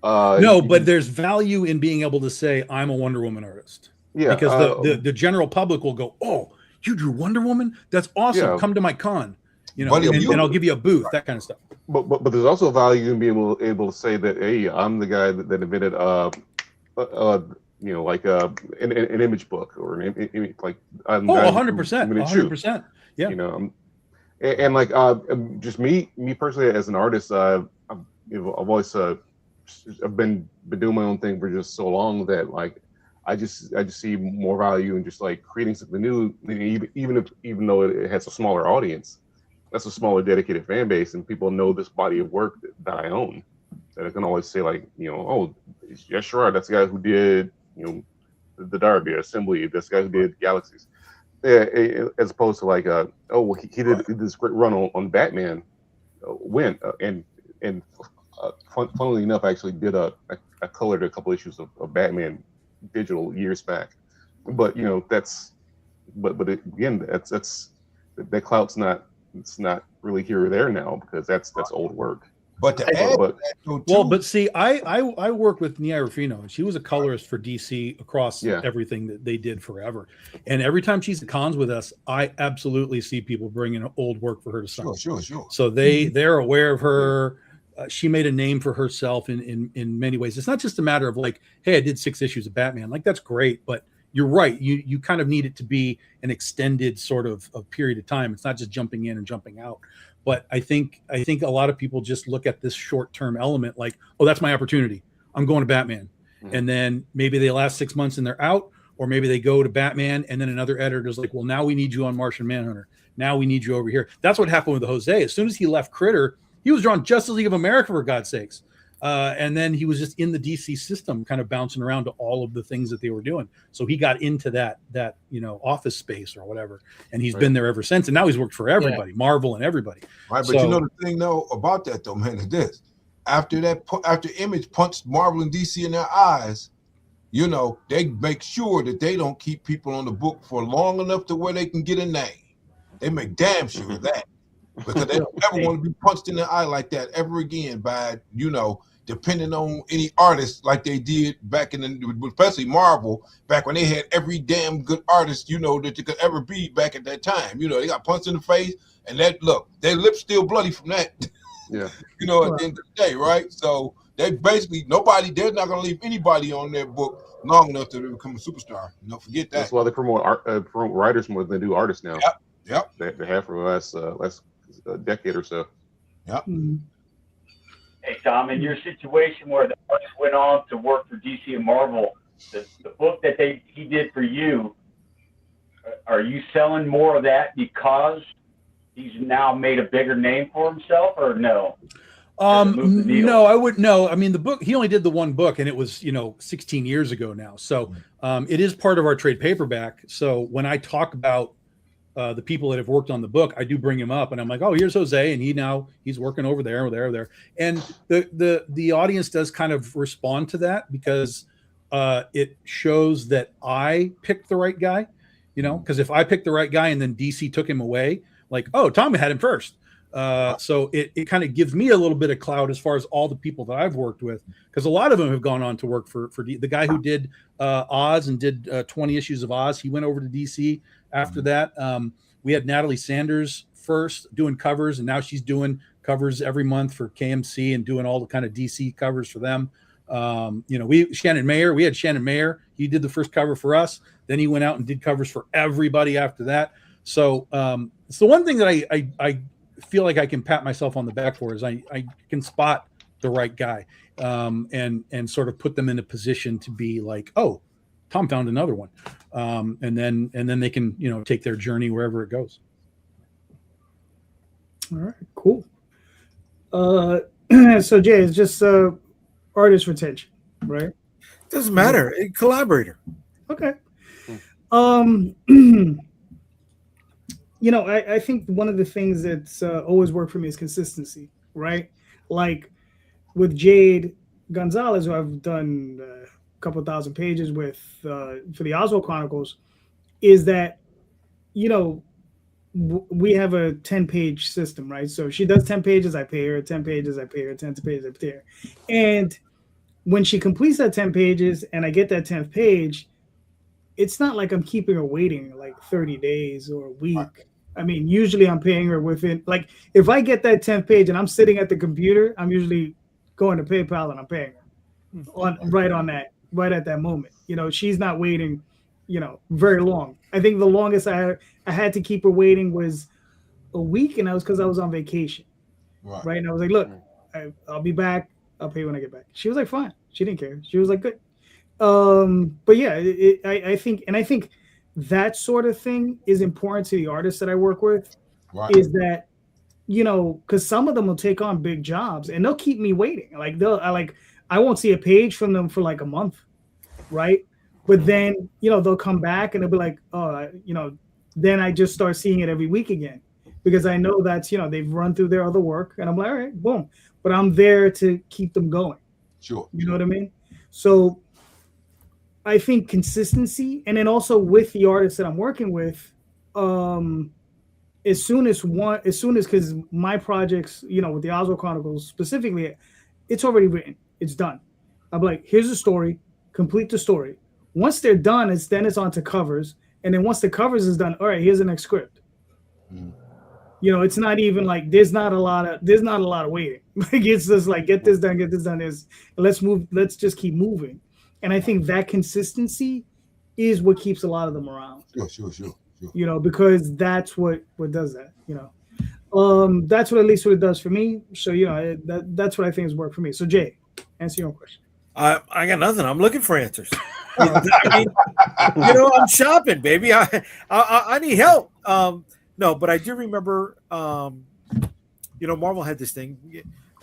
No, but there's value in being able to say I'm a Wonder Woman artist. Yeah, because the general public will go, oh, you drew Wonder Woman? That's awesome. Yeah. Come to my con. And I'll give you a booth, that kind of stuff. But there's also value in being able to say that, hey, I'm the guy that invented like an image book or an image like 100%. Yeah. And like just me personally as an artist, I've always I've been doing my own thing for just so long that like I just see more value in just like creating something new, even though it has a smaller audience. That's a smaller dedicated fan base, and people know this body of work that I own. That I can always say like, oh, yeah, sure, that's the guy who did, the Derby Assembly. That's the guy who did Galaxies. Yeah, as opposed to like, he did this great run on Batman. Funnily enough, I actually did I colored a couple issues of Batman digital years back. But that's that clout's not. It's not really here or there now because that's old work. But to I add know, but that, though, Well, too, but see, I work with Nia Rufino, and she was a colorist for DC across Yeah. everything that they did forever. And every time she's at cons with us, I absolutely see people bringing old work for her to sign. sure. So they're aware of her. She made a name for herself in many ways. It's not just a matter of like, hey, I did 6 issues of Batman. Like, that's great, but you're right. You kind of need it to be an extended sort of period of time. It's not just jumping in and jumping out. But I think a lot of people just look at this short-term element like, oh, that's my opportunity. I'm going to Batman. Mhm. And then maybe they last 6 months and they're out, or maybe they go to Batman and then another editor's like, well, now we need you on Martian Manhunter. Now we need you over here. That's what happened with Jose. As soon as he left Critter, he was drawing Justice League of America, for God's sakes. And then he was just in the DC system, kind of bouncing around to all of the things that they were doing. So he got into that office space or whatever, and he's been there ever since. And now he's worked for everybody, Marvel and everybody. right? But you know the thing though about that though, man, is this: after Image punched Marvel and DC in their eyes, you know, they make sure that they don't keep people on the book for long enough to where they can get a name. They make damn sure of that, because they don't ever want to be punched in the eye like that ever again by, you know, depending on any artist like they did back in the, especially Marvel, back when they had every damn good artist, you know, that you could ever be back at that time. You know, they got punched in the face, and that, look, their lips still bloody from that. Yeah. You know, at the end of the day, right? So they basically, they're not going to leave anybody on their book long enough to become a superstar. You know, forget that. That's why they promote writers more than they do artists now. Yep. They have for the last decade or so. Yep. Hey, Tom, in your situation where the artist went on to work for DC and Marvel, the book that he did for you, are you selling more of that because he's now made a bigger name for himself, or no? No, I wouldn't. No, I mean, the book, he only did the one book, and it was, 16 years ago now. So it is part of our trade paperback. So when I talk about the people that have worked on the book, I do bring him up, and I'm like, oh, here's Jose, and he's working over there, and the audience does kind of respond to that, because it shows that I picked the right guy, because if I picked the right guy and then DC took him away, like, oh, Tom had him first. So it kind of gives me a little bit of clout as far as all the people that I've worked with, because a lot of them have gone on to work for the guy who did Oz and did 20 issues of Oz. He went over to DC after that. We had Natalie Sanders first doing covers, and now she's doing covers every month for KMC and doing all the kind of DC covers for them. We had Shannon Mayer. He did the first cover for us. Then he went out and did covers for everybody after that. So it's the one thing that I feel like I can pat myself on the back for, is I can spot the right guy and sort of put them in a position to be like, oh, Tom found another one. And then they can, take their journey wherever it goes. All right, cool. So Jay, it's just artist retention, right? Doesn't matter. A collaborator. Okay. I think one of the things that's always worked for me is consistency, right? Like with Jade Gonzalez, who I've done a couple thousand pages with for the Oswald Chronicles, is that, we have a 10-page system, right? So she does 10 pages, I pay her 10 pages, I pay her 10 pages, I pay her. And when she completes that 10 pages and I get that 10th page, it's not like I'm keeping her waiting like 30 days or a week. I mean, usually I'm paying her within, like, if I get that 10th page and I'm sitting at the computer, I'm usually going to PayPal and I'm paying her right at that moment. She's not waiting, very long. I think the longest I had to keep her waiting was a week, and that was because I was on vacation. Right. And I was like, look, I'll be back. I'll pay when I get back. She was like, fine. She didn't care. She was like, good. But yeah, I think that sort of thing is important to the artists that I work with. Right. Is that, because some of them will take on big jobs and they'll keep me waiting. Like I won't see a page from them for like a month, right? But then they'll come back and they'll be like, oh, then I just start seeing it every week again, because I know that's they've run through their other work, and I'm like, all right, boom. But I'm there to keep them going. Sure. You know what I mean? So I think consistency, and then also with the artists that I'm working with, as soon as because my projects, with the Oswald Chronicles specifically, it's already written, it's done. I'm like, here's the story, complete the story. Once they're done, it's on to covers, and then once the covers is done, all right, here's the next script. It's not even like there's not a lot of waiting. Like it's just like get this done. Let's move. Let's just keep moving. And I think that consistency is what keeps a lot of them around. Sure. Because that's what does that. That's what at least what it does for me. So that's what I think has worked for me. So Jay, answer your own question. I got nothing. I'm looking for answers. I mean, I'm shopping, baby. I need help. No, but I do remember, Marvel had this thing,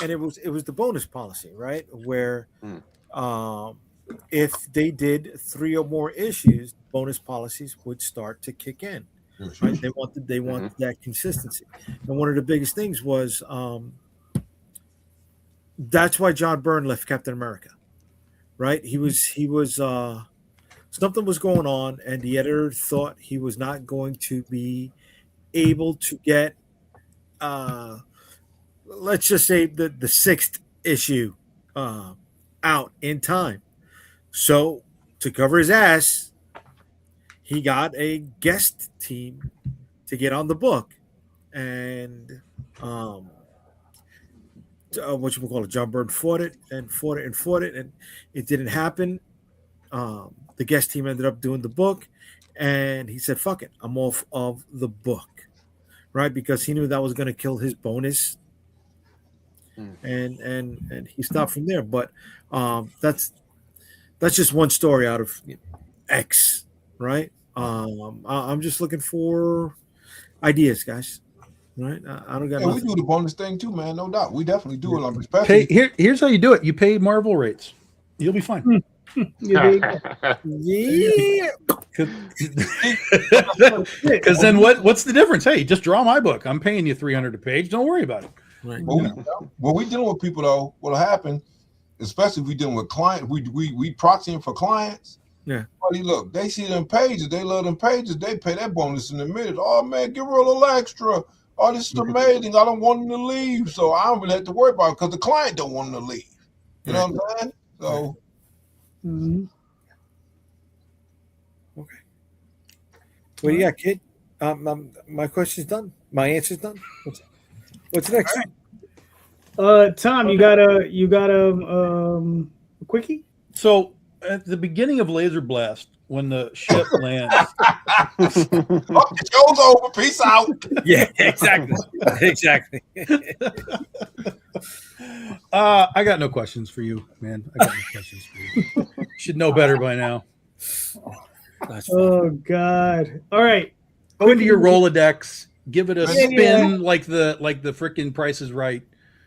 and it was the bonus policy, right? Where if they did 3 or more issues, bonus policies would start to kick in. Right? They wanted that consistency, and one of the biggest things was that's why John Byrne left Captain America, right? He was something was going on, and the editor thought he was not going to be able to get let's just say the 6th issue out in time. So to cover his ass, he got a guest team to get on the book, and John Byrne fought it, and it didn't happen. The guest team ended up doing the book, and he said, fuck it, I'm off of the book, right? Because he knew that was going to kill his bonus. And he stopped from there. But that's just one story out of X, right? I'm just looking for ideas, guys. Right? I don't got. We do the bonus thing too, man. No doubt, we definitely do it. Especially Here's how you do it. You pay Marvel rates. You'll be fine. Yeah. Because then what's the difference? Hey, just draw my book. I'm paying you $300 a page. Don't worry about it. Right. When we dealing with people though, what'll happen, especially if we dealing with clients, we proxying for clients. Yeah. Buddy, look, they see them pages, they love them pages, they pay that bonus in a minute. Oh man, give her a little extra. Oh, this is amazing. I don't want them to leave, so I don't really have to worry about it because the client don't want them to leave. You know what I'm saying? So. Mm-hmm. Okay. What do you got, kid? My question's done. My answer's done. What's next? Tom, you got a quickie? So at the beginning of Laser Blast, when the ship lands, the show's over. Peace out. Yeah, exactly. I got no questions for you, man. I got no questions for you. You should know better by now. Oh God! All right, go into your Rolodex, give it a spin like the frickin' Price is Right.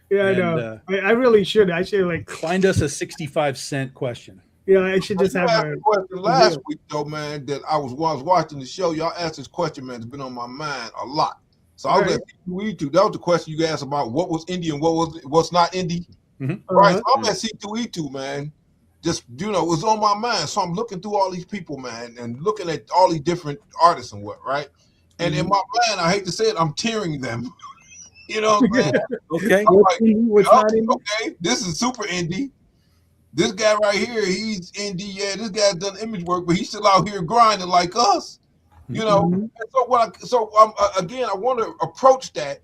Yeah, I know. I really should. I should find us a 65-cent question. Yeah, I should just have a question last week though, man. That I was watching the show. Y'all asked this question, man. It's been on my mind a lot. So I'll let C2E2. That was the question you asked about what was indie and what's not indie. Mm-hmm. Right. So I'm at C2E2, man. Just it was on my mind. So I'm looking through all these people, man, and looking at all these different artists and what, right? And in my mind, I hate to say it, I'm tearing them. You know what I'm saying? Okay. Okay, this is super indie. This guy right here, he's indie. Yeah, this guy's done image work, but he's still out here grinding like us. You know. And so again, I want to approach that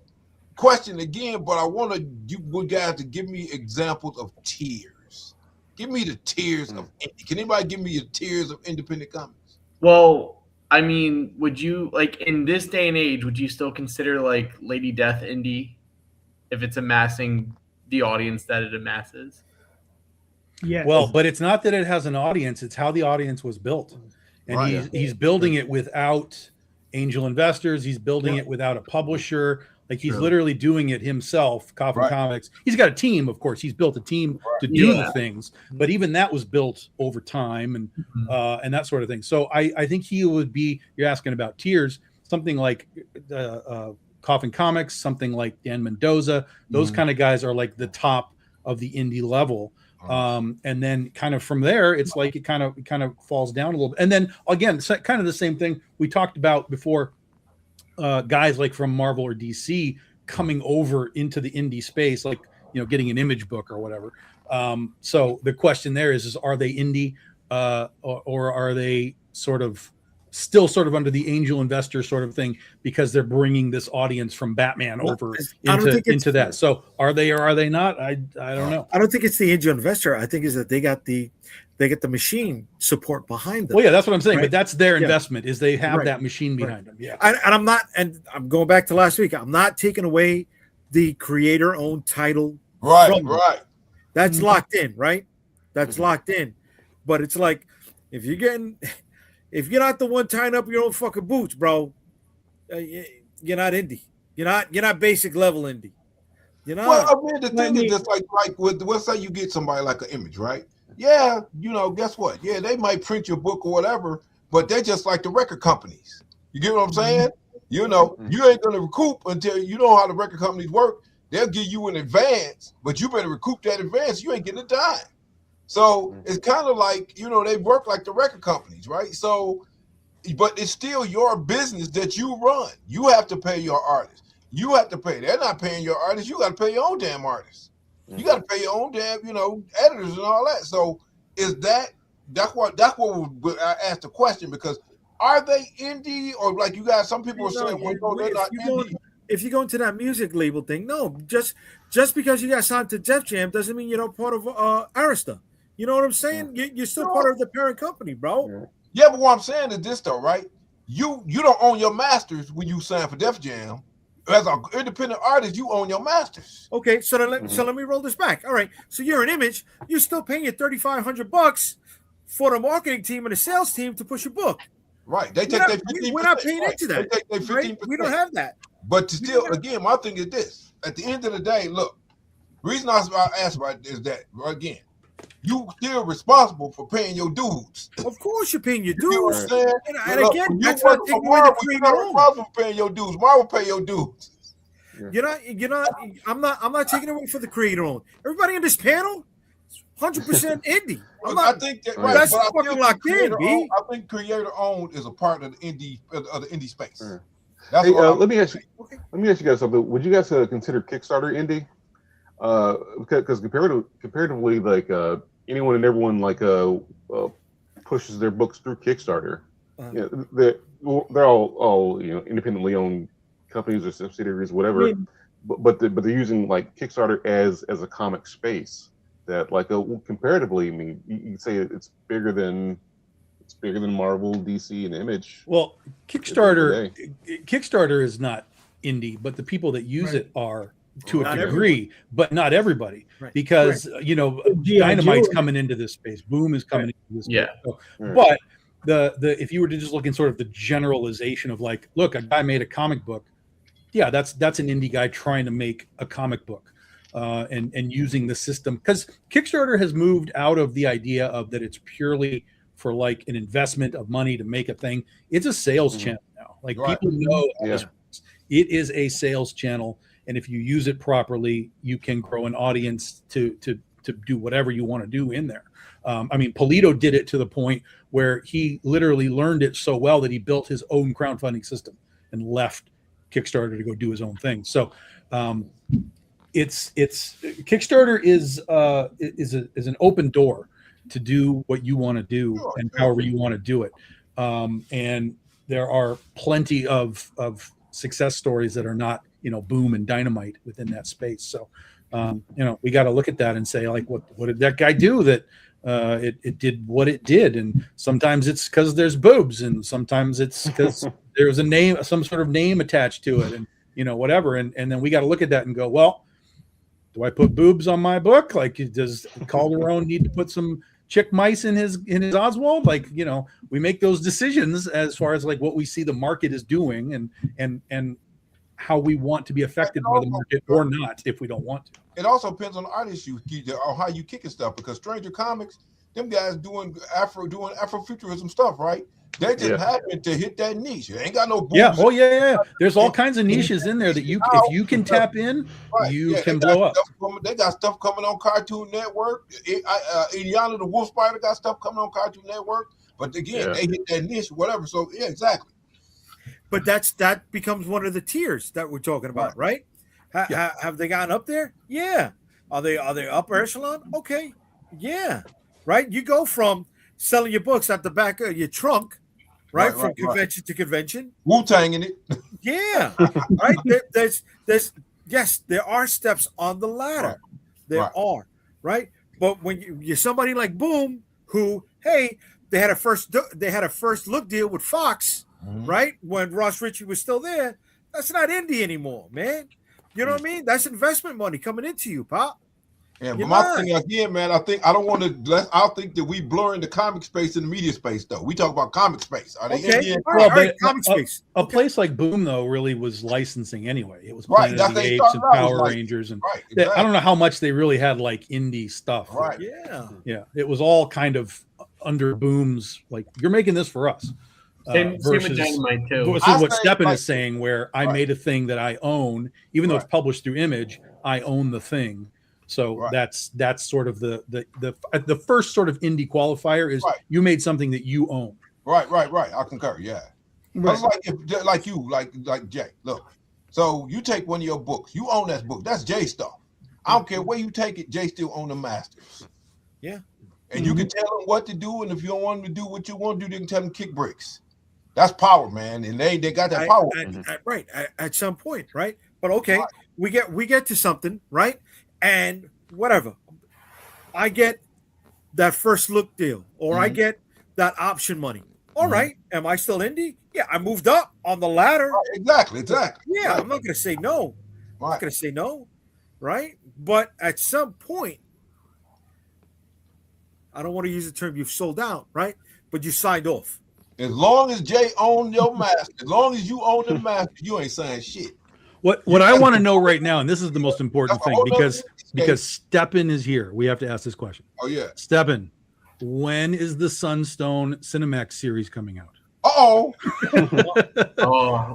question again, but I want you guys to give me examples of tiers. Give me the tiers of indie. Can anybody give me the tiers of independent comics? Well, I mean, would you in this day and age, would you still consider Lady Death indie if it's amassing the audience that it amasses? Yeah. Well, but it's not that it has an audience; it's how the audience was built, and he's building it without angel investors. He's building it without a publisher. He's literally doing it himself. Coffin Comics. He's got a team, of course. He's built a team to do the things, but even that was built over time and that sort of thing. So I think he would be. You're asking about tiers. Something like Coffin Comics, something like Dan Mendoza. Those kind of guys are the top of the indie level. And then kind of from there, it's it kind of falls down a little bit. And then again, kind of the same thing we talked about before. guys like from Marvel or DC coming over into the indie space, like, you know, getting an Image book or whatever. So the question there is are they indie or are they still sort of under the angel investor sort of thing, because they're bringing this audience from Batman over into that. So are they or are they not? I don't know. I don't think it's the angel investor. I think is that they get the machine support behind them. Well, yeah, that's what I'm saying. Right? But that's their investment, is they have Right. that machine behind them. Yeah. And I'm going back to last week. I'm not taking away the creator-owned title. Right, from them. right. That's locked in, right? That's locked in. But it's like if you're not the one tying up your own fucking boots, bro, you're not indie. You're not basic level indie. You know. Well, I mean, the thing is just like let's say you get somebody like an Image, right? Yeah, you know, guess what? Yeah, they might print your book or whatever, but they just like the record companies. You get what I'm saying? You know, you ain't gonna recoup until you know how the record companies work. They'll give you an advance, but you better recoup that advance. You ain't getting a dime. So it's kind of like, you know, they work like the record companies, right? So, but it's still your business that you run. You have to pay your artists. You have to pay. They're not paying your artists. You got to pay your own damn artists. You got to pay your own damn, you know, editors and all that. So is that's what I asked the question, because are they indie, or like you guys, some people are saying, well, no, they're not indie. If you go into that music label thing, no, just because you got signed to Def Jam doesn't mean you're not part of Arista. You know what I'm saying? You're still part of the parent company, bro. Yeah, but what I'm saying is this though, right? You don't own your masters when you sign for Def Jam. As an independent artist, you own your masters. Okay, so let me roll this back. All right, so you're an Image. You're still paying your $3,500 for the marketing team and the sales team to push your book. Right. They take their 15%. We're not paying into that. They take their 15%. Right? We don't have that. But still, again, my thing is this. At the end of the day, look, the reason I asked about it is that, again, you still responsible for paying your dues. Of course you're paying your You know what dues. I'm saying? And Look, again, when that's you not work taking for away the Marvel, you're not creator own. responsible for paying your dues. Marvel pay your dues. You're not. I'm not taking away for the creator own. Everybody in this panel, 100% indie. I think that, right, That's but I fucking think locked in, creator B. owned, I think creator owned is a part of the indie space. That's Hey, what let me ask you guys something. Would you guys consider Kickstarter indie? Because comparatively, like anyone and everyone pushes their books through Kickstarter. You know, they're all you know, independently owned companies or subsidiaries, whatever. But they're using like Kickstarter as a comic space that comparatively, I mean, you can say it's bigger than Marvel, DC, and Image. Well, Kickstarter is not indie, but the people that use it are to a degree, but not everybody, because you know, Dynamite's coming into this space, Boom is coming into this space. So, but the if you were to just look in sort of the generalization of like, look, a guy made a comic book, yeah, that's an indie guy trying to make a comic book. And using the system, because Kickstarter has moved out of the idea of that it's purely for like an investment of money to make a thing. It's a sales channel now. Like people know it is a sales channel, and if you use it properly, you can grow an audience to do whatever you want to do in there. I mean, Polito did it to the point where he literally learned it so well that he built his own crowdfunding system and left Kickstarter to go do his own thing. So it's Kickstarter is an open door to do what you want to do and however you want to do it. And there are plenty of success stories that are not, you know, Boom and Dynamite within that space. So, you know, we got to look at that and say, like, what did that guy do that it did what it did? And sometimes it's because there's boobs, and sometimes it's because there's a name, some sort of name attached to it, and you know, whatever. And then we got to look at that and go, well, do I put boobs on my book? Like, does Calderon need to put some chick mice in his Oswald? Like, you know, we make those decisions as far as like what we see the market is doing and how we want to be affected by the market or not if we don't want to. It also depends on the artist or how you kicking stuff, because Stranger Comics, them guys doing Afrofuturism stuff, right? They just happen to hit that niche. They ain't got no boobs. Yeah. Oh yeah. There's all kinds of niches in there that if you can tap in, you can blow up. They got stuff coming on Cartoon Network. Indiana the Wolf Spider got stuff coming on Cartoon Network. But again, they hit that niche, whatever. So yeah, exactly. but that becomes one of the tiers that we're talking about, right? Have they gotten up there? Yeah. Are they upper echelon? Okay. Yeah. Right. You go from selling your books at the back of your trunk, right? From convention to convention. Wu-Tang in it. Yeah. Right. There's yes, there are steps on the ladder. There are, right? But when you're somebody like Boom, who, hey, they had a first look deal with Fox, right? When Ross Ritchie was still there. That's not indie anymore, man. You know what I mean? That's investment money coming into you, Pop. Yeah, but my thing again, man, I think that we blurring the comic space and the media space, though. We talk about comic space. Are they Indian? Well, but comic space. A place like Boom, though, really was licensing anyway. It was Planet of the Apes and Power Rangers, and exactly. I don't know how much they really had like indie stuff. Right? Yeah. It was all kind of under Boom's. Like, you're making this for us. Same with Dynamite too. Versus what Steppen is saying, where I made a thing that I own, even though it's published through Image, I own the thing. So that's sort of the first sort of indie qualifier is you made something that you own. Right. I concur. Yeah. Right. Like Jay. Look, so you take one of your books, you own that book. That's Jay stuff. I don't care where you take it. Jay still own the masters. Yeah. And you can tell them what to do, and if you don't want them to do what you want to do, they can tell them kick bricks. That's power, man, and they got that power. Right at some point, right? But okay, we get to something, right? And whatever, I get that first look deal, or I get that option money. All right, am I still indie? Yeah, I moved up on the ladder. Right, exactly. Yeah, I'm not going to say no. I'm not going to say no, right? But at some point, I don't want to use the term you've sold out, right? But you signed off. As long as Jay owned your master, as long as you own the master, you ain't saying shit. What I want to know right now, and this is the most important thing, because Steppen is here. We have to ask this question. Oh yeah, Steppen, when is the Sunstone Cinemax series coming out?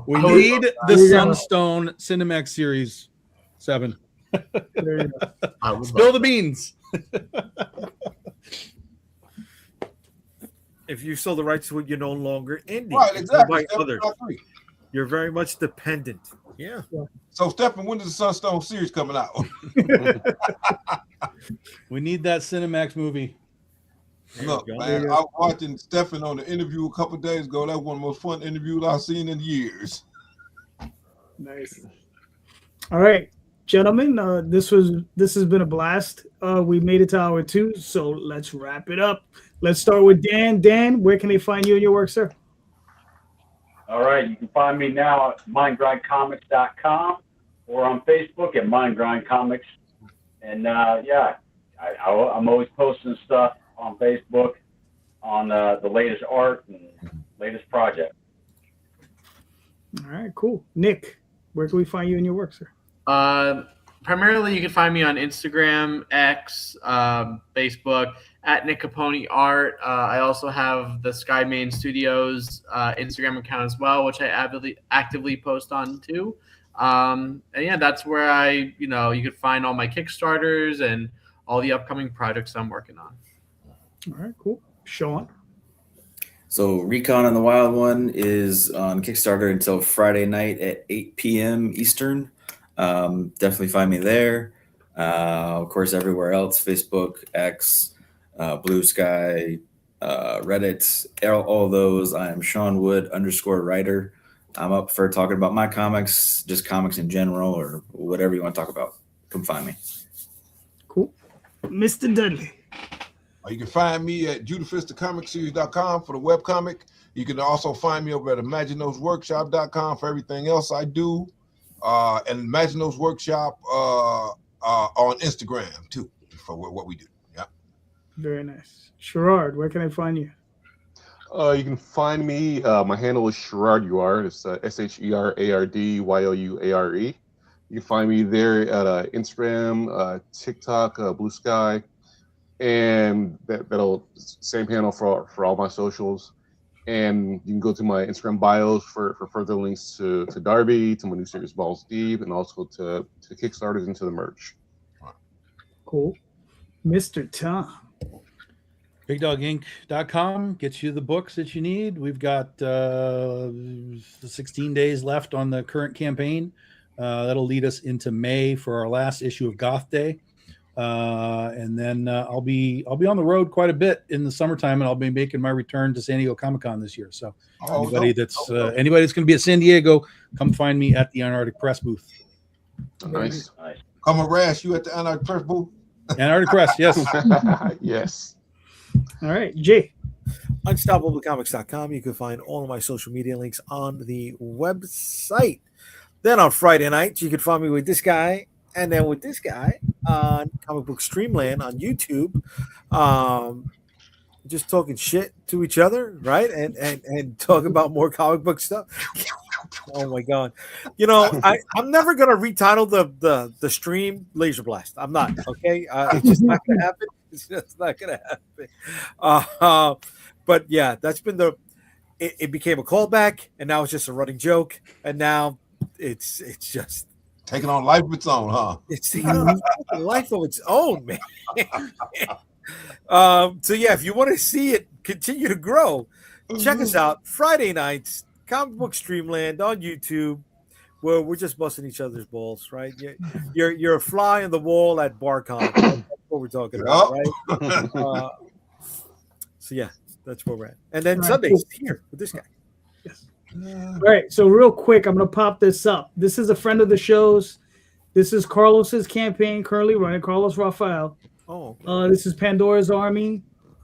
We need the Sunstone Cinemax series 7. Spill the beans. If you sold the rights to it, you're no longer indie. Right, exactly. Others. You're very much dependent. Yeah. So, Steppen, when is the Sunstone series coming out? We need that Cinemax movie. Look, man, I was watching Steppen on the interview a couple of days ago. That was one of the most fun interviews I've seen in years. Nice. All right, gentlemen, this has been a blast. We made it to hour 2, so let's wrap it up. Let's start with Dan. Dan, where can they find you and your work, sir? All right, you can find me now at mindgrindcomics.com or on Facebook at mindgrindcomics. And I'm always posting stuff on Facebook on the latest art and latest project. All right, cool. Nick, where can we find you and your work, sir? Primarily, you can find me on Instagram, X, Facebook, at Nick Capone Art. I also have the Skymane Studios Instagram account as well, which I actively post on too. And yeah, that's where you can find all my Kickstarters and all the upcoming projects I'm working on. All right, cool. Sean? So Recon on the Wild One is on Kickstarter until Friday night at 8 p.m. Eastern. Definitely find me there. Of course, everywhere else, Facebook, X, Blue Sky, Reddit, all those. I am Sean Wood _writer. I'm up for talking about my comics, just comics in general, or whatever you want to talk about. Come find me. Cool. Mr. Dudley. You can find me at JudahFistTheComicSeries.com for the webcomic. You can also find me over at ImaginosWorkshop.com for everything else I do. And Imaginos Workshop on Instagram too for what we do. Yeah. Very nice. Sherrard, where can I find you? You can find me. My handle is Sherrard UR. It's SHERARDYOUARE. You can find me there at Instagram, TikTok, Blue Sky, and that'll same handle for all my socials. And you can go to my Instagram bios for further links to Darby, to my new series Balls Deep, and also to Kickstarters and to the merch. Cool. Mr. Tom. BigDogInc.com gets you the books that you need. We've got 16 days left on the current campaign. That'll lead us into May for our last issue of Goth Day. And then I'll be on the road quite a bit in the summertime, and I'll be making my return to San Diego Comic-Con this year. So anybody that's going to be at San Diego, come find me at the Antarctic Press booth. Nice. Come harass you at the Anarch Press booth. Antarctic Press, yes. Yes. All right, Jay. UnstoppableComics.com. You can find all of my social media links on the website. Then on Friday nights, you can find me with this guy and then with this guy on Comic Book Streamland on YouTube. Just talking shit to each other, right? And talk about more comic book stuff. Oh my god. You know, I'm never gonna retitle the stream Laser Blast. I'm not, okay? It's just not gonna happen. It's just not gonna happen. But yeah, that's been it became a callback, and now it's just a running joke, and now it's just taking on life of its own, huh? It's taking on a life of its own, man. So yeah, if you want to see it continue to grow, check us out Friday nights, Comic Book Streamland on YouTube, where we're just busting each other's balls, right? You're a fly on the wall at BarCon. That's what we're talking about, right? So yeah, that's where we're at. And then Sundays here with this guy. Yes. All right, so real quick, I'm gonna pop this up. This is a friend of the show's. This is Carlos's campaign currently running, Carlos Rafael. Oh, this is Pandora's Army.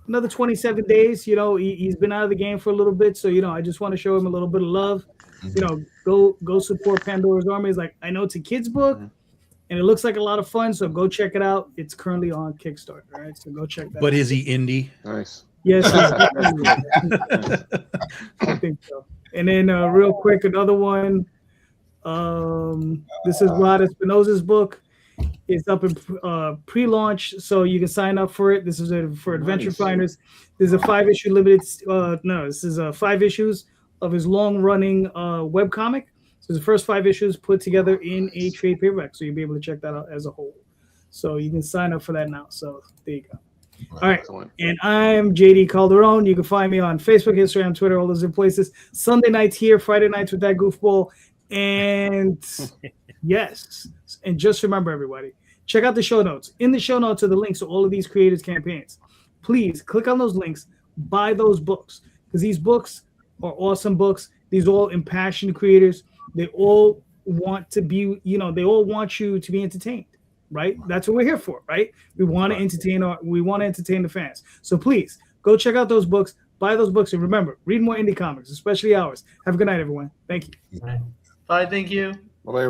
Another 27 days. You know, he's been out of the game for a little bit, so you know, I just want to show him a little bit of love. You know, go support Pandora's Army. It's like, I know it's a kid's book, and it looks like a lot of fun, so go check it out. It's currently on Kickstarter, all right? So go check that. But out. is he indie? Nice. Yes, I think so. And then real quick, another one. This is Rod Espinosa's book. It's up in pre-launch, so you can sign up for it. This is for Adventure Finders. There's a 5-issue limited. This is 5 issues of his long-running webcomic. So the first 5 issues put together in a trade paperback, so you'll be able to check that out as a whole. So you can sign up for that now. So there you go. All right, and I'm JD Calderon. You can find me on Facebook, Instagram, Twitter, all those places. Sunday nights here, Friday nights with that goofball. And yes, and just remember, everybody, check out the show notes. In the show notes are the links to all of these creators' campaigns. Please click on those links, buy those books, because these books are awesome books. These are all impassioned creators. They all want to be, you know, they all want you to be entertained. Right? That's what we're here for, right? We want to entertain the fans. So please go check out those books, buy those books, and remember, read more indie comics, especially ours. Have a good night, everyone. Thank you. Bye. Thank you. Bye.